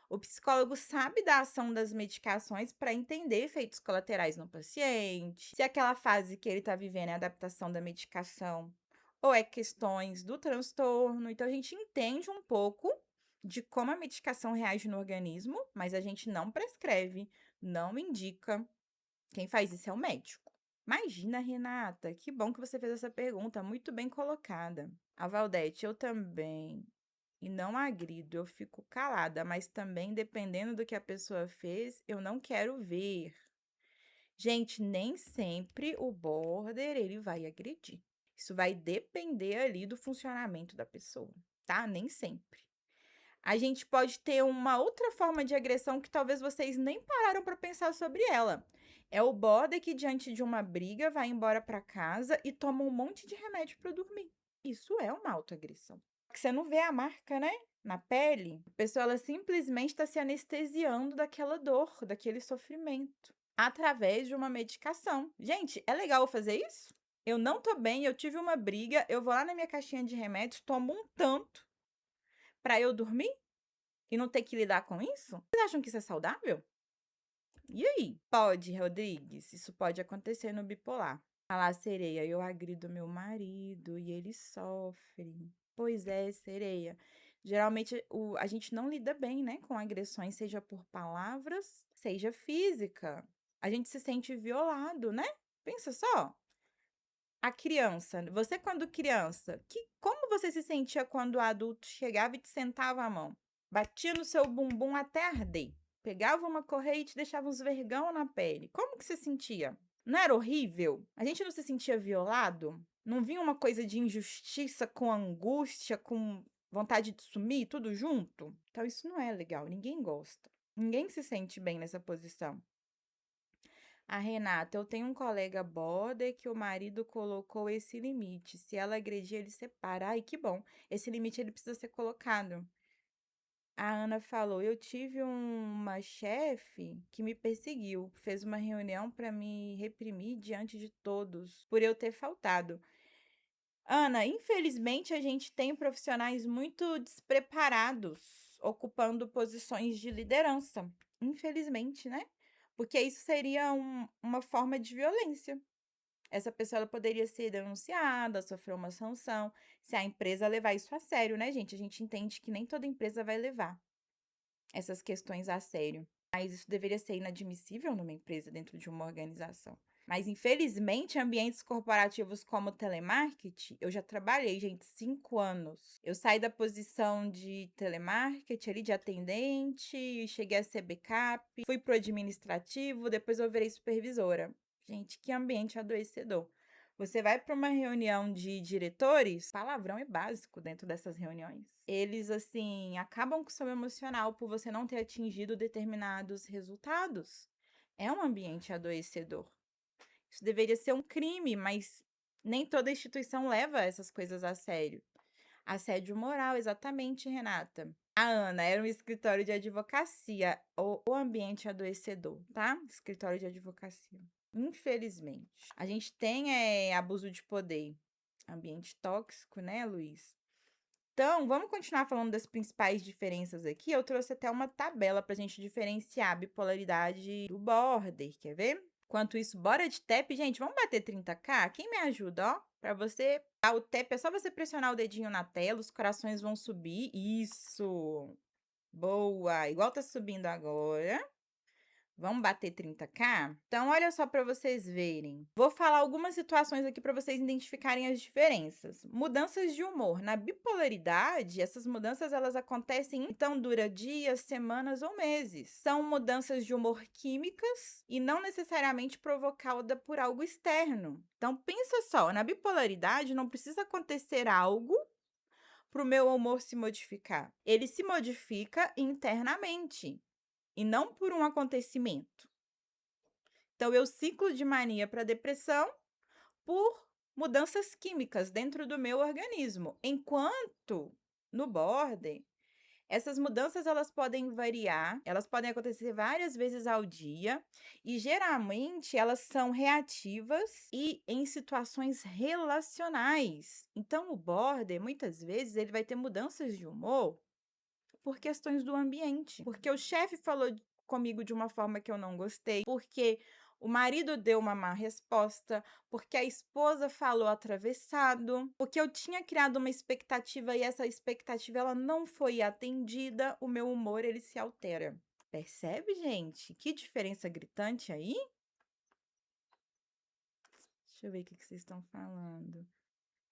O psicólogo sabe da ação das medicações para entender efeitos colaterais no paciente, se aquela fase que ele está vivendo é adaptação da medicação ou é questões do transtorno. Então, a gente entende um pouco de como a medicação reage no organismo, mas a gente não prescreve, não indica. Quem faz isso é o médico. Imagina, Renata, que bom que você fez essa pergunta, muito bem colocada. A Valdete, eu também. E não agrido, eu fico calada, mas também, dependendo do que a pessoa fez, eu não quero ver. Gente, nem sempre o border ele vai agredir. Isso vai depender ali do funcionamento da pessoa, tá? Nem sempre. A gente pode ter uma outra forma de agressão que talvez vocês nem pararam para pensar sobre ela. É o border que, diante de uma briga, vai embora para casa e toma um monte de remédio para dormir. Isso é uma autoagressão. Que você não vê a marca, né? Na pele. A pessoa ela simplesmente está se anestesiando daquela dor, daquele sofrimento, através de uma medicação. Gente, é legal fazer isso? Eu não tô bem, eu tive uma briga, eu vou lá na minha caixinha de remédios, tomo um tanto para eu dormir e não ter que lidar com isso? Vocês acham que isso é saudável? E aí? Pode, Rodrigues, isso pode acontecer no bipolar. A lá, sereia, eu agrido meu marido e ele sofre. Pois é, sereia. Geralmente a gente não lida bem, né, com agressões, seja por palavras, seja física. A gente se sente violado, né? Pensa só. A criança, você quando criança, como você se sentia quando o adulto chegava e te sentava a mão? Batia no seu bumbum até arder. Pegava uma correia e te deixava uns vergão na pele. Como que você sentia? Não era horrível? A gente não se sentia violado? Não vinha uma coisa de injustiça com angústia, com vontade de sumir, tudo junto? Então isso não é legal, ninguém gosta. Ninguém se sente bem nessa posição. A Renata, eu tenho um colega border que o marido colocou esse limite. Se ela agredir, ele separa. Ai, que bom. Esse limite ele precisa ser colocado. A Ana falou: eu tive uma chefe que me perseguiu, fez uma reunião para me reprimir diante de todos por eu ter faltado. Ana, infelizmente a gente tem profissionais muito despreparados ocupando posições de liderança. Infelizmente, né? Porque isso seria uma forma de violência. Essa pessoa ela poderia ser denunciada, sofrer uma sanção, se a empresa levar isso a sério, né, gente? A gente entende que nem toda empresa vai levar essas questões a sério. Mas isso deveria ser inadmissível numa empresa, dentro de uma organização. Mas, infelizmente, ambientes corporativos como telemarketing, eu já trabalhei, gente, 5 anos. Eu saí da posição de telemarketing ali, de atendente, cheguei a ser backup, fui pro administrativo, depois eu virei supervisora. Gente, que ambiente adoecedor. Você vai para uma reunião de diretores, palavrão é básico dentro dessas reuniões. Eles, assim, acabam com o seu emocional por você não ter atingido determinados resultados. É um ambiente adoecedor. Isso deveria ser um crime, mas nem toda instituição leva essas coisas a sério. Assédio moral, exatamente, Renata. A Ana era um escritório de advocacia, o ambiente adoecedor, tá? Escritório de advocacia. Infelizmente. A gente tem abuso de poder, ambiente tóxico, né, Luiz? Então, vamos continuar falando das principais diferenças aqui. Eu trouxe até uma tabela para a gente diferenciar a bipolaridade do border, quer ver? Enquanto isso, bora de tap, gente, vamos bater 30k? Quem me ajuda, ó? Para você, o tap é só você pressionar o dedinho na tela, os corações vão subir. Isso! Boa! Igual tá subindo agora. Vamos bater 30K? Então, olha só para vocês verem. Vou falar algumas situações aqui para vocês identificarem as diferenças. Mudanças de humor. Na bipolaridade, essas mudanças elas acontecem, então dura dias, semanas ou meses. São mudanças de humor químicas e não necessariamente provocada por algo externo. Então, pensa só, na bipolaridade não precisa acontecer algo para o meu humor se modificar. Ele se modifica internamente e não por um acontecimento. Então, eu ciclo de mania para depressão por mudanças químicas dentro do meu organismo, enquanto no border, essas mudanças elas podem variar, elas podem acontecer várias vezes ao dia e geralmente elas são reativas e em situações relacionais. Então, o border, muitas vezes, ele vai ter mudanças de humor por questões do ambiente, porque o chefe falou comigo de uma forma que eu não gostei, porque o marido deu uma má resposta, porque a esposa falou atravessado, porque eu tinha criado uma expectativa e essa expectativa ela não foi atendida, o meu humor ele se altera. Percebe, gente? Que diferença gritante aí? Deixa eu ver o que vocês estão falando.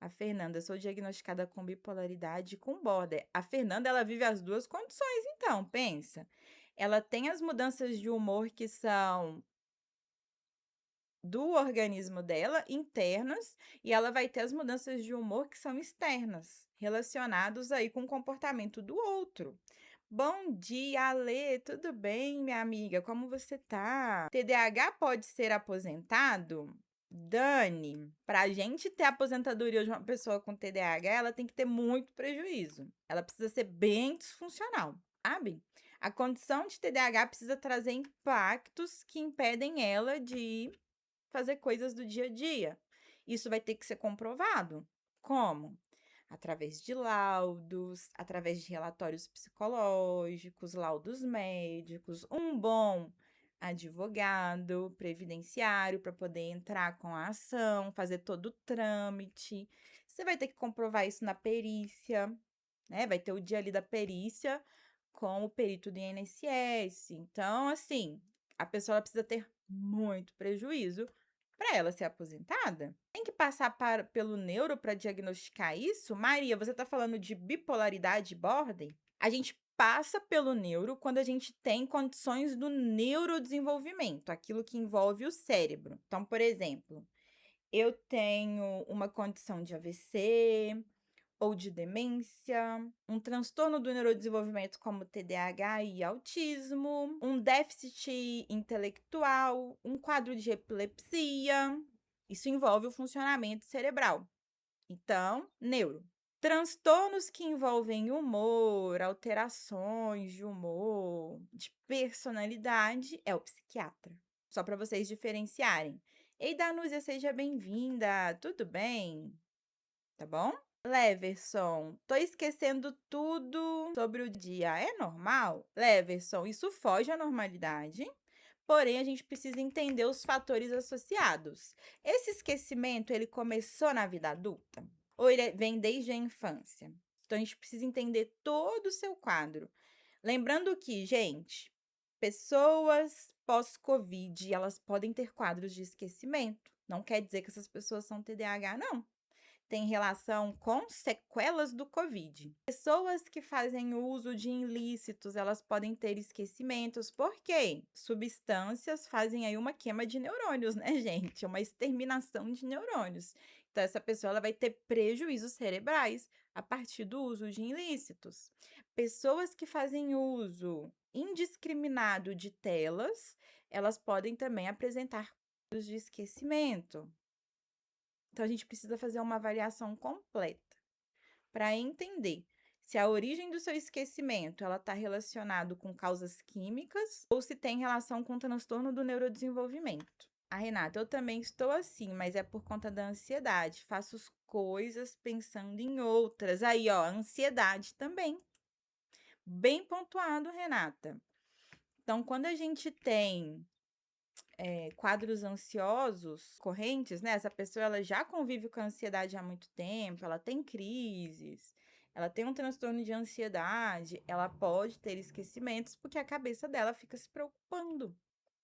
A Fernanda, sou diagnosticada com bipolaridade e com border. A Fernanda, ela vive as duas condições, então, pensa. Ela tem as mudanças de humor que são do organismo dela, internas, e ela vai ter as mudanças de humor que são externas, relacionados aí com o comportamento do outro. Bom dia, Alê, tudo bem, minha amiga? Como você tá? TDAH pode ser aposentado? Dani, para a gente ter a aposentadoria de uma pessoa com TDAH, ela tem que ter muito prejuízo. Ela precisa ser bem disfuncional, sabe? A condição de TDAH precisa trazer impactos que impedem ela de fazer coisas do dia a dia. Isso vai ter que ser comprovado. Como? Através de laudos, através de relatórios psicológicos, laudos médicos, um bom advogado previdenciário para poder entrar com a ação, fazer todo o trâmite. Você vai ter que comprovar isso na perícia, né? Vai ter o dia ali da perícia com o perito do INSS. Então, assim, a pessoa ela precisa ter muito prejuízo para ela ser aposentada. Tem que passar pelo neuro para diagnosticar isso? Maria, você está falando de bipolaridade border? A gente passa pelo neuro quando a gente tem condições do neurodesenvolvimento, aquilo que envolve o cérebro. Então, por exemplo, eu tenho uma condição de AVC, ou de demência, um transtorno do neurodesenvolvimento como TDAH e autismo, um déficit intelectual, um quadro de epilepsia. Isso envolve o funcionamento cerebral. Então, neuro. Transtornos que envolvem humor, alterações de humor, de personalidade, é o psiquiatra. Só para vocês diferenciarem. Ei, Danúzia, seja bem-vinda. Tudo bem? Tá bom? Leverson, tô esquecendo tudo sobre o dia. É normal? Leverson, isso foge à normalidade, porém a gente precisa entender os fatores associados. Esse esquecimento, ele começou na vida adulta? Ou ele vem desde a infância? Então, a gente precisa entender todo o seu quadro. Lembrando que, gente, pessoas pós-Covid, elas podem ter quadros de esquecimento. Não quer dizer que essas pessoas são TDAH, não. Tem relação com sequelas do Covid. Pessoas que fazem uso de ilícitos, elas podem ter esquecimentos, porque substâncias fazem aí uma queima de neurônios, né, gente? Uma exterminação de neurônios. Então, essa pessoa ela vai ter prejuízos cerebrais a partir do uso de ilícitos. Pessoas que fazem uso indiscriminado de telas, elas podem também apresentar quadros de esquecimento. Então, a gente precisa fazer uma avaliação completa para entender se a origem do seu esquecimento ela está relacionado com causas químicas ou se tem relação com o transtorno do neurodesenvolvimento. A Renata, eu também estou assim, mas é por conta da ansiedade. Faço as coisas pensando em outras. Aí, ó, ansiedade também. Bem pontuado, Renata. Então, quando a gente tem quadros ansiosos correntes, né? Essa pessoa ela já convive com a ansiedade há muito tempo, ela tem crises, ela tem um transtorno de ansiedade, ela pode ter esquecimentos porque a cabeça dela fica se preocupando.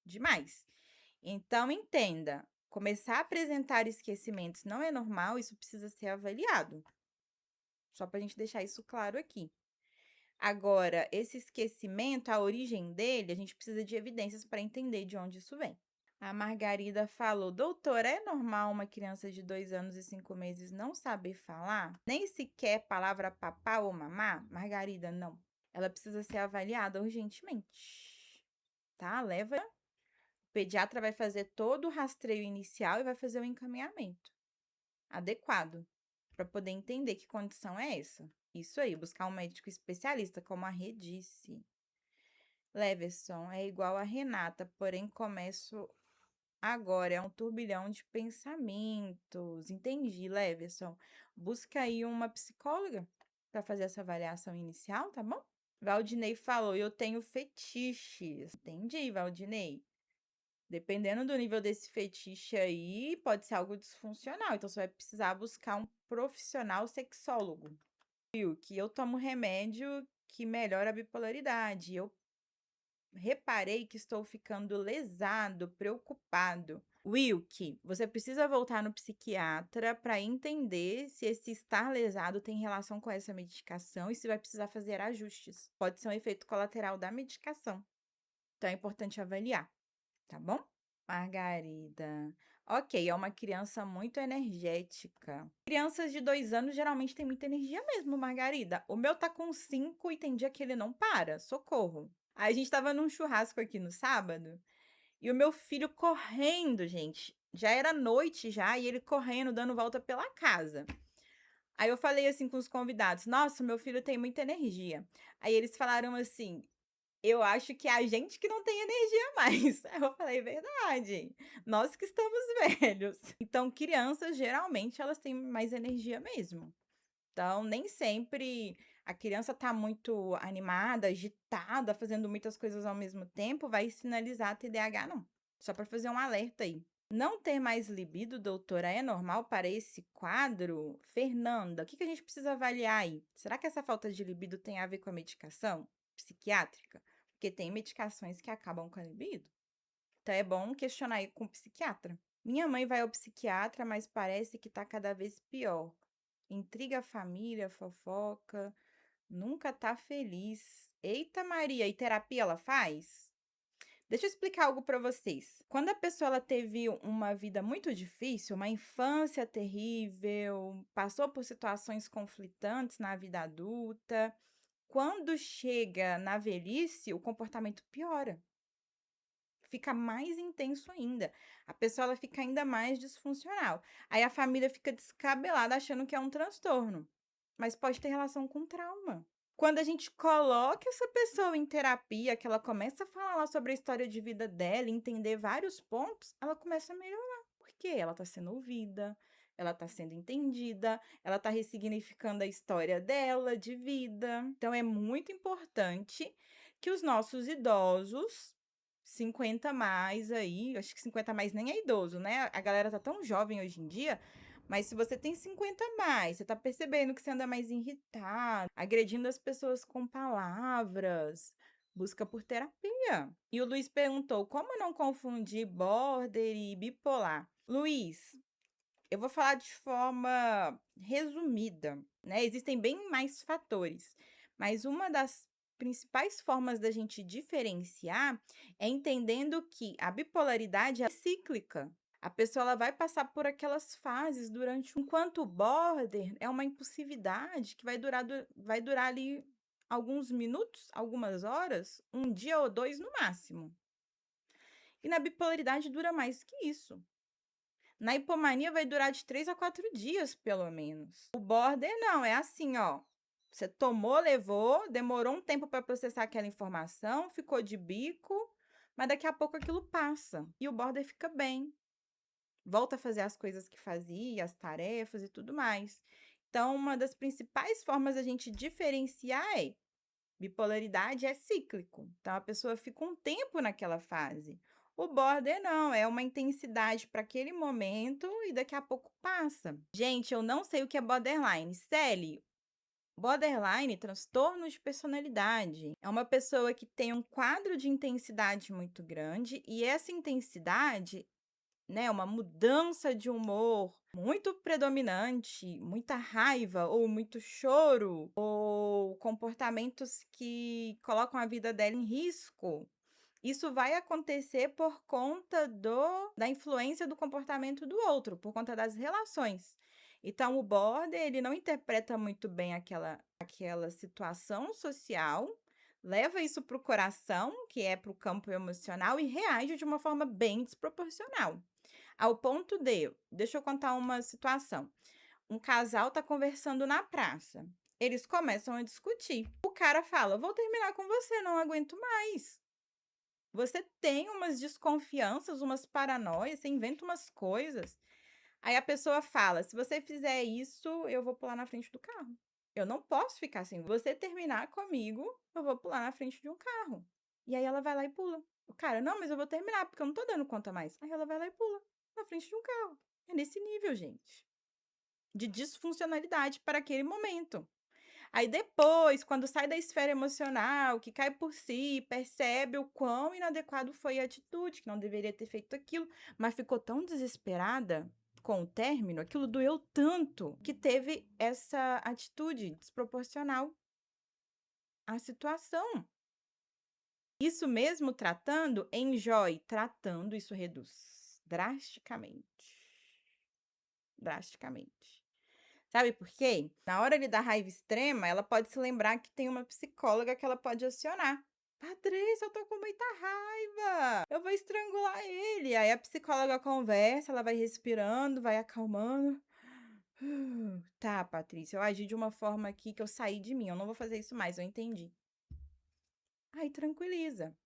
demais. Então, entenda, começar a apresentar esquecimentos não é normal, isso precisa ser avaliado. Só para a gente deixar isso claro aqui. Agora, esse esquecimento, a origem dele, a gente precisa de evidências para entender de onde isso vem. A Margarida falou: doutora, é normal uma criança de 2 anos e 5 meses não saber falar? Nem sequer palavra papá ou mamá? Margarida, não. Ela precisa ser avaliada urgentemente, tá? Leva. O pediatra vai fazer todo o rastreio inicial e vai fazer o encaminhamento adequado para poder entender que condição é essa. Isso aí, buscar um médico especialista, como a Rê disse. Leverson, é igual a Renata, porém começo agora, é um turbilhão de pensamentos. Entendi, Leverson. Busca aí uma psicóloga para fazer essa avaliação inicial, tá bom? Valdinei falou: eu tenho fetiches. Entendi, Valdinei. Dependendo do nível desse fetiche aí, pode ser algo disfuncional. Então, você vai precisar buscar um profissional sexólogo. Viu? Que eu tomo remédio que melhora a bipolaridade. Eu reparei que estou ficando lesado, preocupado. Wilk, você precisa voltar no psiquiatra para entender se esse estar lesado tem relação com essa medicação e se vai precisar fazer ajustes. Pode ser um efeito colateral da medicação. Então é importante avaliar, tá bom? Margarida. Ok, é uma criança muito energética. Crianças de 2 anos geralmente têm muita energia mesmo, Margarida. O meu tá com 5 e tem dia que ele não para. Socorro. Aí a gente tava num churrasco aqui no sábado e o meu filho correndo, gente. Já era noite já e ele correndo, dando volta pela casa. Aí eu falei assim com os convidados: Nossa, meu filho tem muita energia. Aí eles falaram assim: eu acho que é a gente que não tem energia mais. Aí eu falei: verdade, nós que estamos velhos. Então, crianças, geralmente, elas têm mais energia mesmo. Então, nem sempre a criança tá muito animada, agitada, fazendo muitas coisas ao mesmo tempo, vai sinalizar TDAH, não. Só para fazer um alerta aí. Não ter mais libido, doutora, é normal para esse quadro? Fernanda, o que a gente precisa avaliar aí? Será que essa falta de libido tem a ver com a medicação psiquiátrica? Porque tem medicações que acabam com a libido. Então é bom questionar aí com o psiquiatra. Minha mãe vai ao psiquiatra, mas parece que tá cada vez pior. Intriga a família, fofoca, nunca tá feliz. Eita Maria, e terapia ela faz? Deixa eu explicar algo para vocês. Quando a pessoa ela teve uma vida muito difícil, uma infância terrível, passou por situações conflitantes na vida adulta, quando chega na velhice, o comportamento piora. Fica mais intenso ainda. A pessoa ela fica ainda mais disfuncional. Aí a família fica descabelada achando que é um transtorno, mas pode ter relação com trauma. Quando a gente coloca essa pessoa em terapia, que ela começa a falar lá sobre a história de vida dela, entender vários pontos, ela começa a melhorar. Porque ela está sendo ouvida, ela está sendo entendida, ela está ressignificando a história dela de vida. Então é muito importante que os nossos idosos 50 mais aí, acho que 50 mais nem é idoso, né? A galera tá tão jovem hoje em dia, mas se você tem 50 mais, você tá percebendo que você anda mais irritado, agredindo as pessoas com palavras, busca por terapia. E o Luiz perguntou: como não confundir border e bipolar? Luiz, eu vou falar de forma resumida, né? Existem bem mais fatores, mas uma das principais formas da gente diferenciar é entendendo que a bipolaridade é cíclica. A pessoa ela vai passar por aquelas fases enquanto o border é uma impulsividade que vai durar ali alguns minutos, algumas horas, um dia ou dois no máximo. E na bipolaridade dura mais que isso. Na hipomania vai durar de 3 a 4 dias, pelo menos. O border não, é assim, ó. Você tomou, levou, demorou um tempo para processar aquela informação, ficou de bico, mas daqui a pouco aquilo passa e o border fica bem. Volta a fazer as coisas que fazia, as tarefas e tudo mais. Então, uma das principais formas da gente diferenciar é bipolaridade é cíclico. Então, a pessoa fica um tempo naquela fase. O border não, é uma intensidade para aquele momento e daqui a pouco passa. Gente, eu não sei o que é borderline. Celi, Borderline, transtorno de personalidade, é uma pessoa que tem um quadro de intensidade muito grande e essa intensidade, né, uma mudança de humor muito predominante, muita raiva ou muito choro, ou comportamentos que colocam a vida dela em risco. Isso vai acontecer por conta da influência do comportamento do outro, por conta das relações. Então, o border, ele não interpreta muito bem aquela situação social, leva isso para o coração, que é para o campo emocional, e reage de uma forma bem desproporcional. Ao ponto de, deixa eu contar uma situação. Um casal tá conversando na praça. Eles começam a discutir. O cara fala: "Vou terminar com você, não aguento mais". Você tem umas desconfianças, umas paranoias, você inventa umas coisas. Aí a pessoa fala: "Se você fizer isso, eu vou pular na frente do carro. Eu não posso ficar sem você terminar comigo, eu vou pular na frente de um carro". E aí ela vai lá e pula. O cara: "Não, mas eu vou terminar, porque eu não tô dando conta mais". Aí ela vai lá e pula na frente de um carro. É nesse nível, gente, de disfuncionalidade para aquele momento. Aí depois, quando sai da esfera emocional, que cai por si, percebe o quão inadequado foi a atitude, que não deveria ter feito aquilo, mas ficou tão desesperada com o término, aquilo doeu tanto, que teve essa atitude desproporcional à situação. Isso mesmo tratando, enjoy, tratando, isso reduz drasticamente. Drasticamente. Sabe por quê? Na hora ali da raiva extrema, ela pode se lembrar que tem uma psicóloga que ela pode acionar. Patrícia, eu tô com muita raiva. Eu vou estrangular ele. Aí a psicóloga conversa, ela vai respirando, vai acalmando. Tá, Patrícia, eu agi de uma forma aqui que eu saí de mim. Eu não vou fazer isso mais, eu entendi. Aí tranquiliza.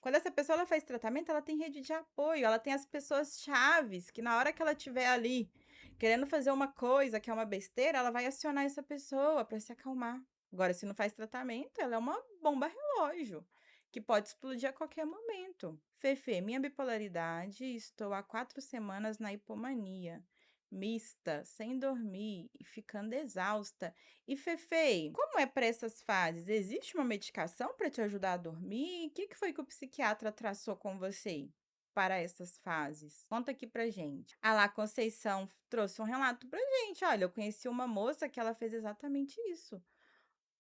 Quando essa pessoa ela faz tratamento, ela tem rede de apoio, ela tem as pessoas chaves que na hora que ela estiver ali querendo fazer uma coisa que é uma besteira, ela vai acionar essa pessoa para se acalmar. Agora, se não faz tratamento, ela é uma bomba relógio que pode explodir a qualquer momento. Fefe, minha bipolaridade, estou há 4 semanas na hipomania, mista, sem dormir e ficando exausta. E Fefe, como é para essas fases? Existe uma medicação para te ajudar a dormir? O que foi que o psiquiatra traçou com você para essas fases? Conta aqui pra gente. A lá Conceição trouxe um relato pra gente. Olha, eu conheci uma moça que ela fez exatamente isso.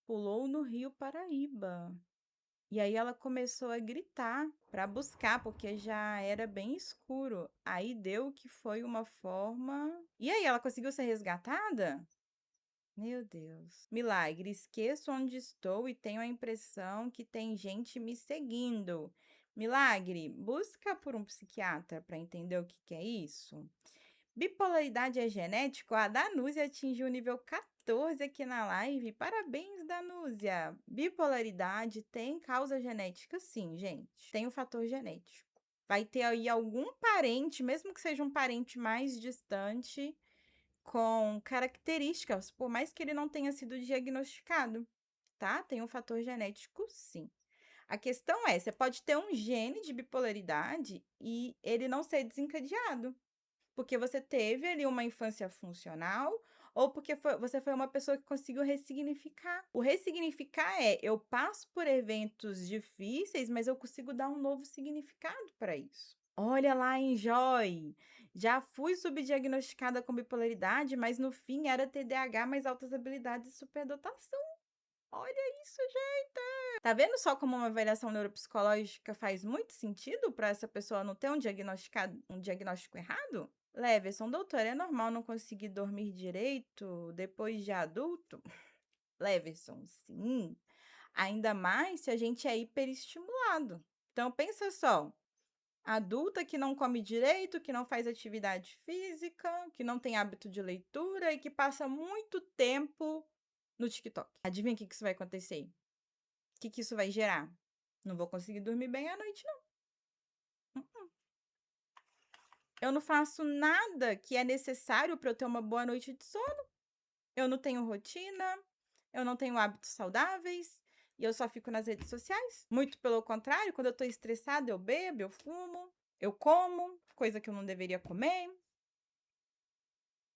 Pulou no Rio Paraíba. E aí ela começou a gritar para buscar, porque já era bem escuro. Aí deu que foi uma forma. E aí, ela conseguiu ser resgatada? Meu Deus. Milagre, esqueço onde estou e tenho a impressão que tem gente me seguindo. Milagre, busca por um psiquiatra para entender o que é isso. Bipolaridade é genético? A Danúzia atingiu o nível 14 aqui na live. Parabéns, Danúzia! Bipolaridade tem causa genética, sim, gente. Tem um fator genético. Vai ter aí algum parente, mesmo que seja um parente mais distante, com características, por mais que ele não tenha sido diagnosticado, tá? Tem um fator genético, sim. A questão é, você pode ter um gene de bipolaridade e ele não ser desencadeado, porque você teve ali uma infância funcional ou porque você foi uma pessoa que conseguiu ressignificar. O ressignificar é, eu passo por eventos difíceis, mas eu consigo dar um novo significado para isso. Olha lá, Enjoy! Já fui subdiagnosticada com bipolaridade, mas no fim era TDAH mais altas habilidades e superdotação. Olha isso, gente! Tá vendo só como uma avaliação neuropsicológica faz muito sentido para essa pessoa não ter um diagnóstico errado? Leverson, doutor, é normal não conseguir dormir direito depois de adulto? Leverson, sim. Ainda mais se a gente é hiperestimulado. Então, pensa só. Adulta que não come direito, que não faz atividade física, que não tem hábito de leitura e que passa muito tempo no TikTok. Adivinha o que isso vai acontecer? O que isso vai gerar? Não vou conseguir dormir bem à noite, não. Eu não faço nada que é necessário para eu ter uma boa noite de sono. Eu não tenho rotina, eu não tenho hábitos saudáveis e eu só fico nas redes sociais. Muito pelo contrário, quando eu tô estressada, eu bebo, eu fumo, eu como, coisa que eu não deveria comer.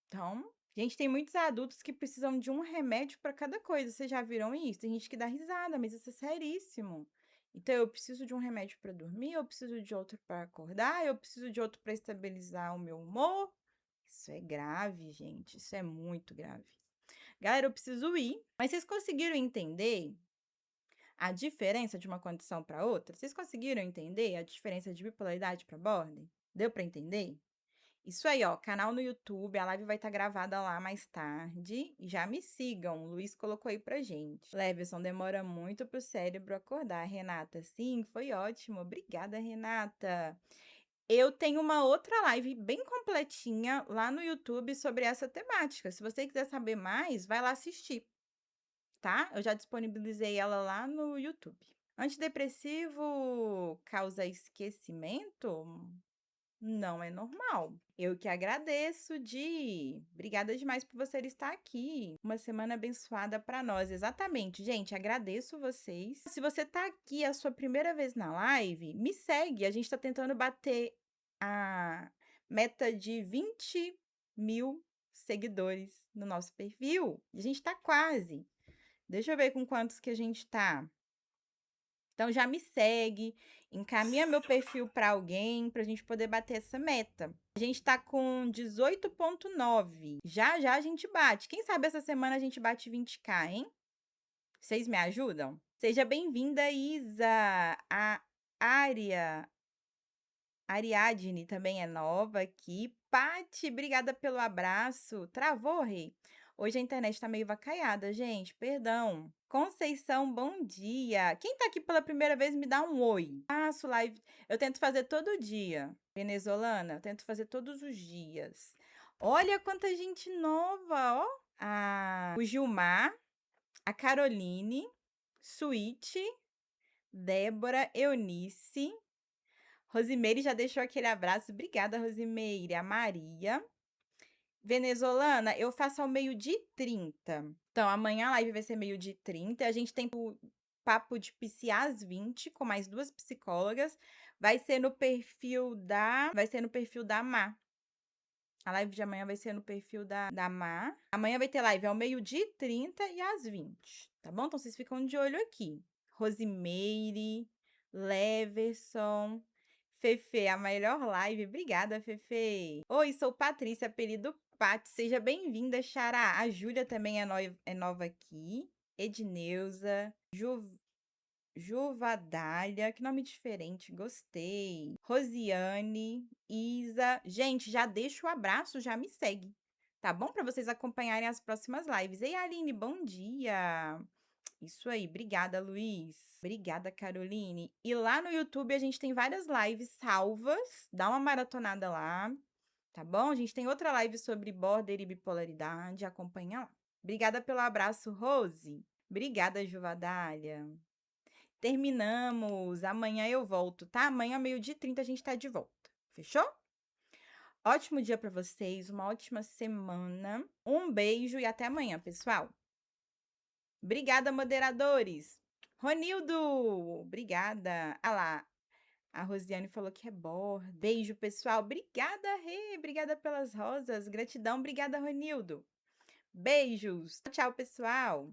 Então, Gente, tem muitos adultos que precisam de um remédio para cada coisa, vocês já viram isso? Tem gente que dá risada, mas isso é seríssimo. Então, eu preciso de um remédio para dormir, eu preciso de outro para acordar, eu preciso de outro para estabilizar o meu humor. Isso é grave, gente, isso é muito grave. Galera, eu preciso ir, mas vocês conseguiram entender a diferença de uma condição para outra? Vocês conseguiram entender a diferença de bipolaridade para border? Deu para entender? Isso aí, ó, canal no YouTube, a live vai estar gravada lá mais tarde. E já me sigam, o Luiz colocou aí pra gente. Leverson, demora muito pro cérebro acordar. Renata, sim, foi ótimo. Obrigada, Renata. Eu tenho uma outra live bem completinha lá no YouTube sobre essa temática. Se você quiser saber mais, vai lá assistir, tá? Eu já disponibilizei ela lá no YouTube. Antidepressivo causa esquecimento? Não é normal. Eu que agradeço, Di. Obrigada demais por você estar aqui. Uma semana abençoada para nós. Exatamente, gente. Agradeço vocês. Se você tá aqui a sua primeira vez na live, me segue. A gente está tentando bater a meta de 20.000 seguidores no nosso perfil. A gente tá quase. Deixa eu ver com quantos que a gente tá. Então já me segue, encaminha meu perfil para alguém para a gente poder bater essa meta. A gente tá com 18,9. Já já a gente bate. Quem sabe essa semana a gente bate 20k, hein? Vocês me ajudam? Seja bem-vinda, Isa. A Ariadne também é nova aqui. Pati, obrigada pelo abraço. Travou, Rei? Hoje a internet tá meio vacaiada, gente. Perdão. Conceição, bom dia. Quem tá aqui pela primeira vez, me dá um oi. Faço live. Eu tento fazer todo dia. Venezuelana, eu tento fazer todos os dias. Olha quanta gente nova, ó. O Gilmar, a Caroline, Suíte, Débora, Eunice. Rosimeire já deixou aquele abraço. Obrigada, Rosimeire. A Maria. Venezuelana, eu faço ao 12h30. Então, amanhã a live vai ser 12h30. A gente tem o papo de psi às 20 com mais 2 psicólogas. Vai ser no perfil da Má. A live de amanhã vai ser no perfil da Má. Amanhã vai ter live ao 12h30 e às 20, tá bom? Então, vocês ficam de olho aqui. Rosimeire, Leverson, Fefe, a melhor live. Obrigada, Fefe. Oi, sou Patrícia, apelido Paty. Seja bem-vinda, Xará. A Júlia também é nova aqui. Edneuza, Juvadália, que nome diferente, gostei. Rosiane, Isa. Gente, já deixa o abraço, já me segue, tá bom? Para vocês acompanharem as próximas lives. Ei, Aline, bom dia. Isso aí, obrigada, Luiz. Obrigada, Caroline. E lá no YouTube a gente tem várias lives salvas. Dá uma maratonada lá, tá bom? A gente tem outra live sobre border e bipolaridade. Acompanha lá. Obrigada pelo abraço, Rose. Obrigada, Juvadália. Terminamos. Amanhã eu volto, tá? Amanhã, 12h30, a gente tá de volta. Fechou? Ótimo dia para vocês, uma ótima semana. Um beijo e até amanhã, pessoal. Obrigada, moderadores. Ronildo, obrigada. Ah lá, a Rosiane falou que é borda. Beijo, pessoal. Obrigada, Rê. Obrigada pelas rosas. Gratidão. Obrigada, Ronildo. Beijos. Tchau, pessoal.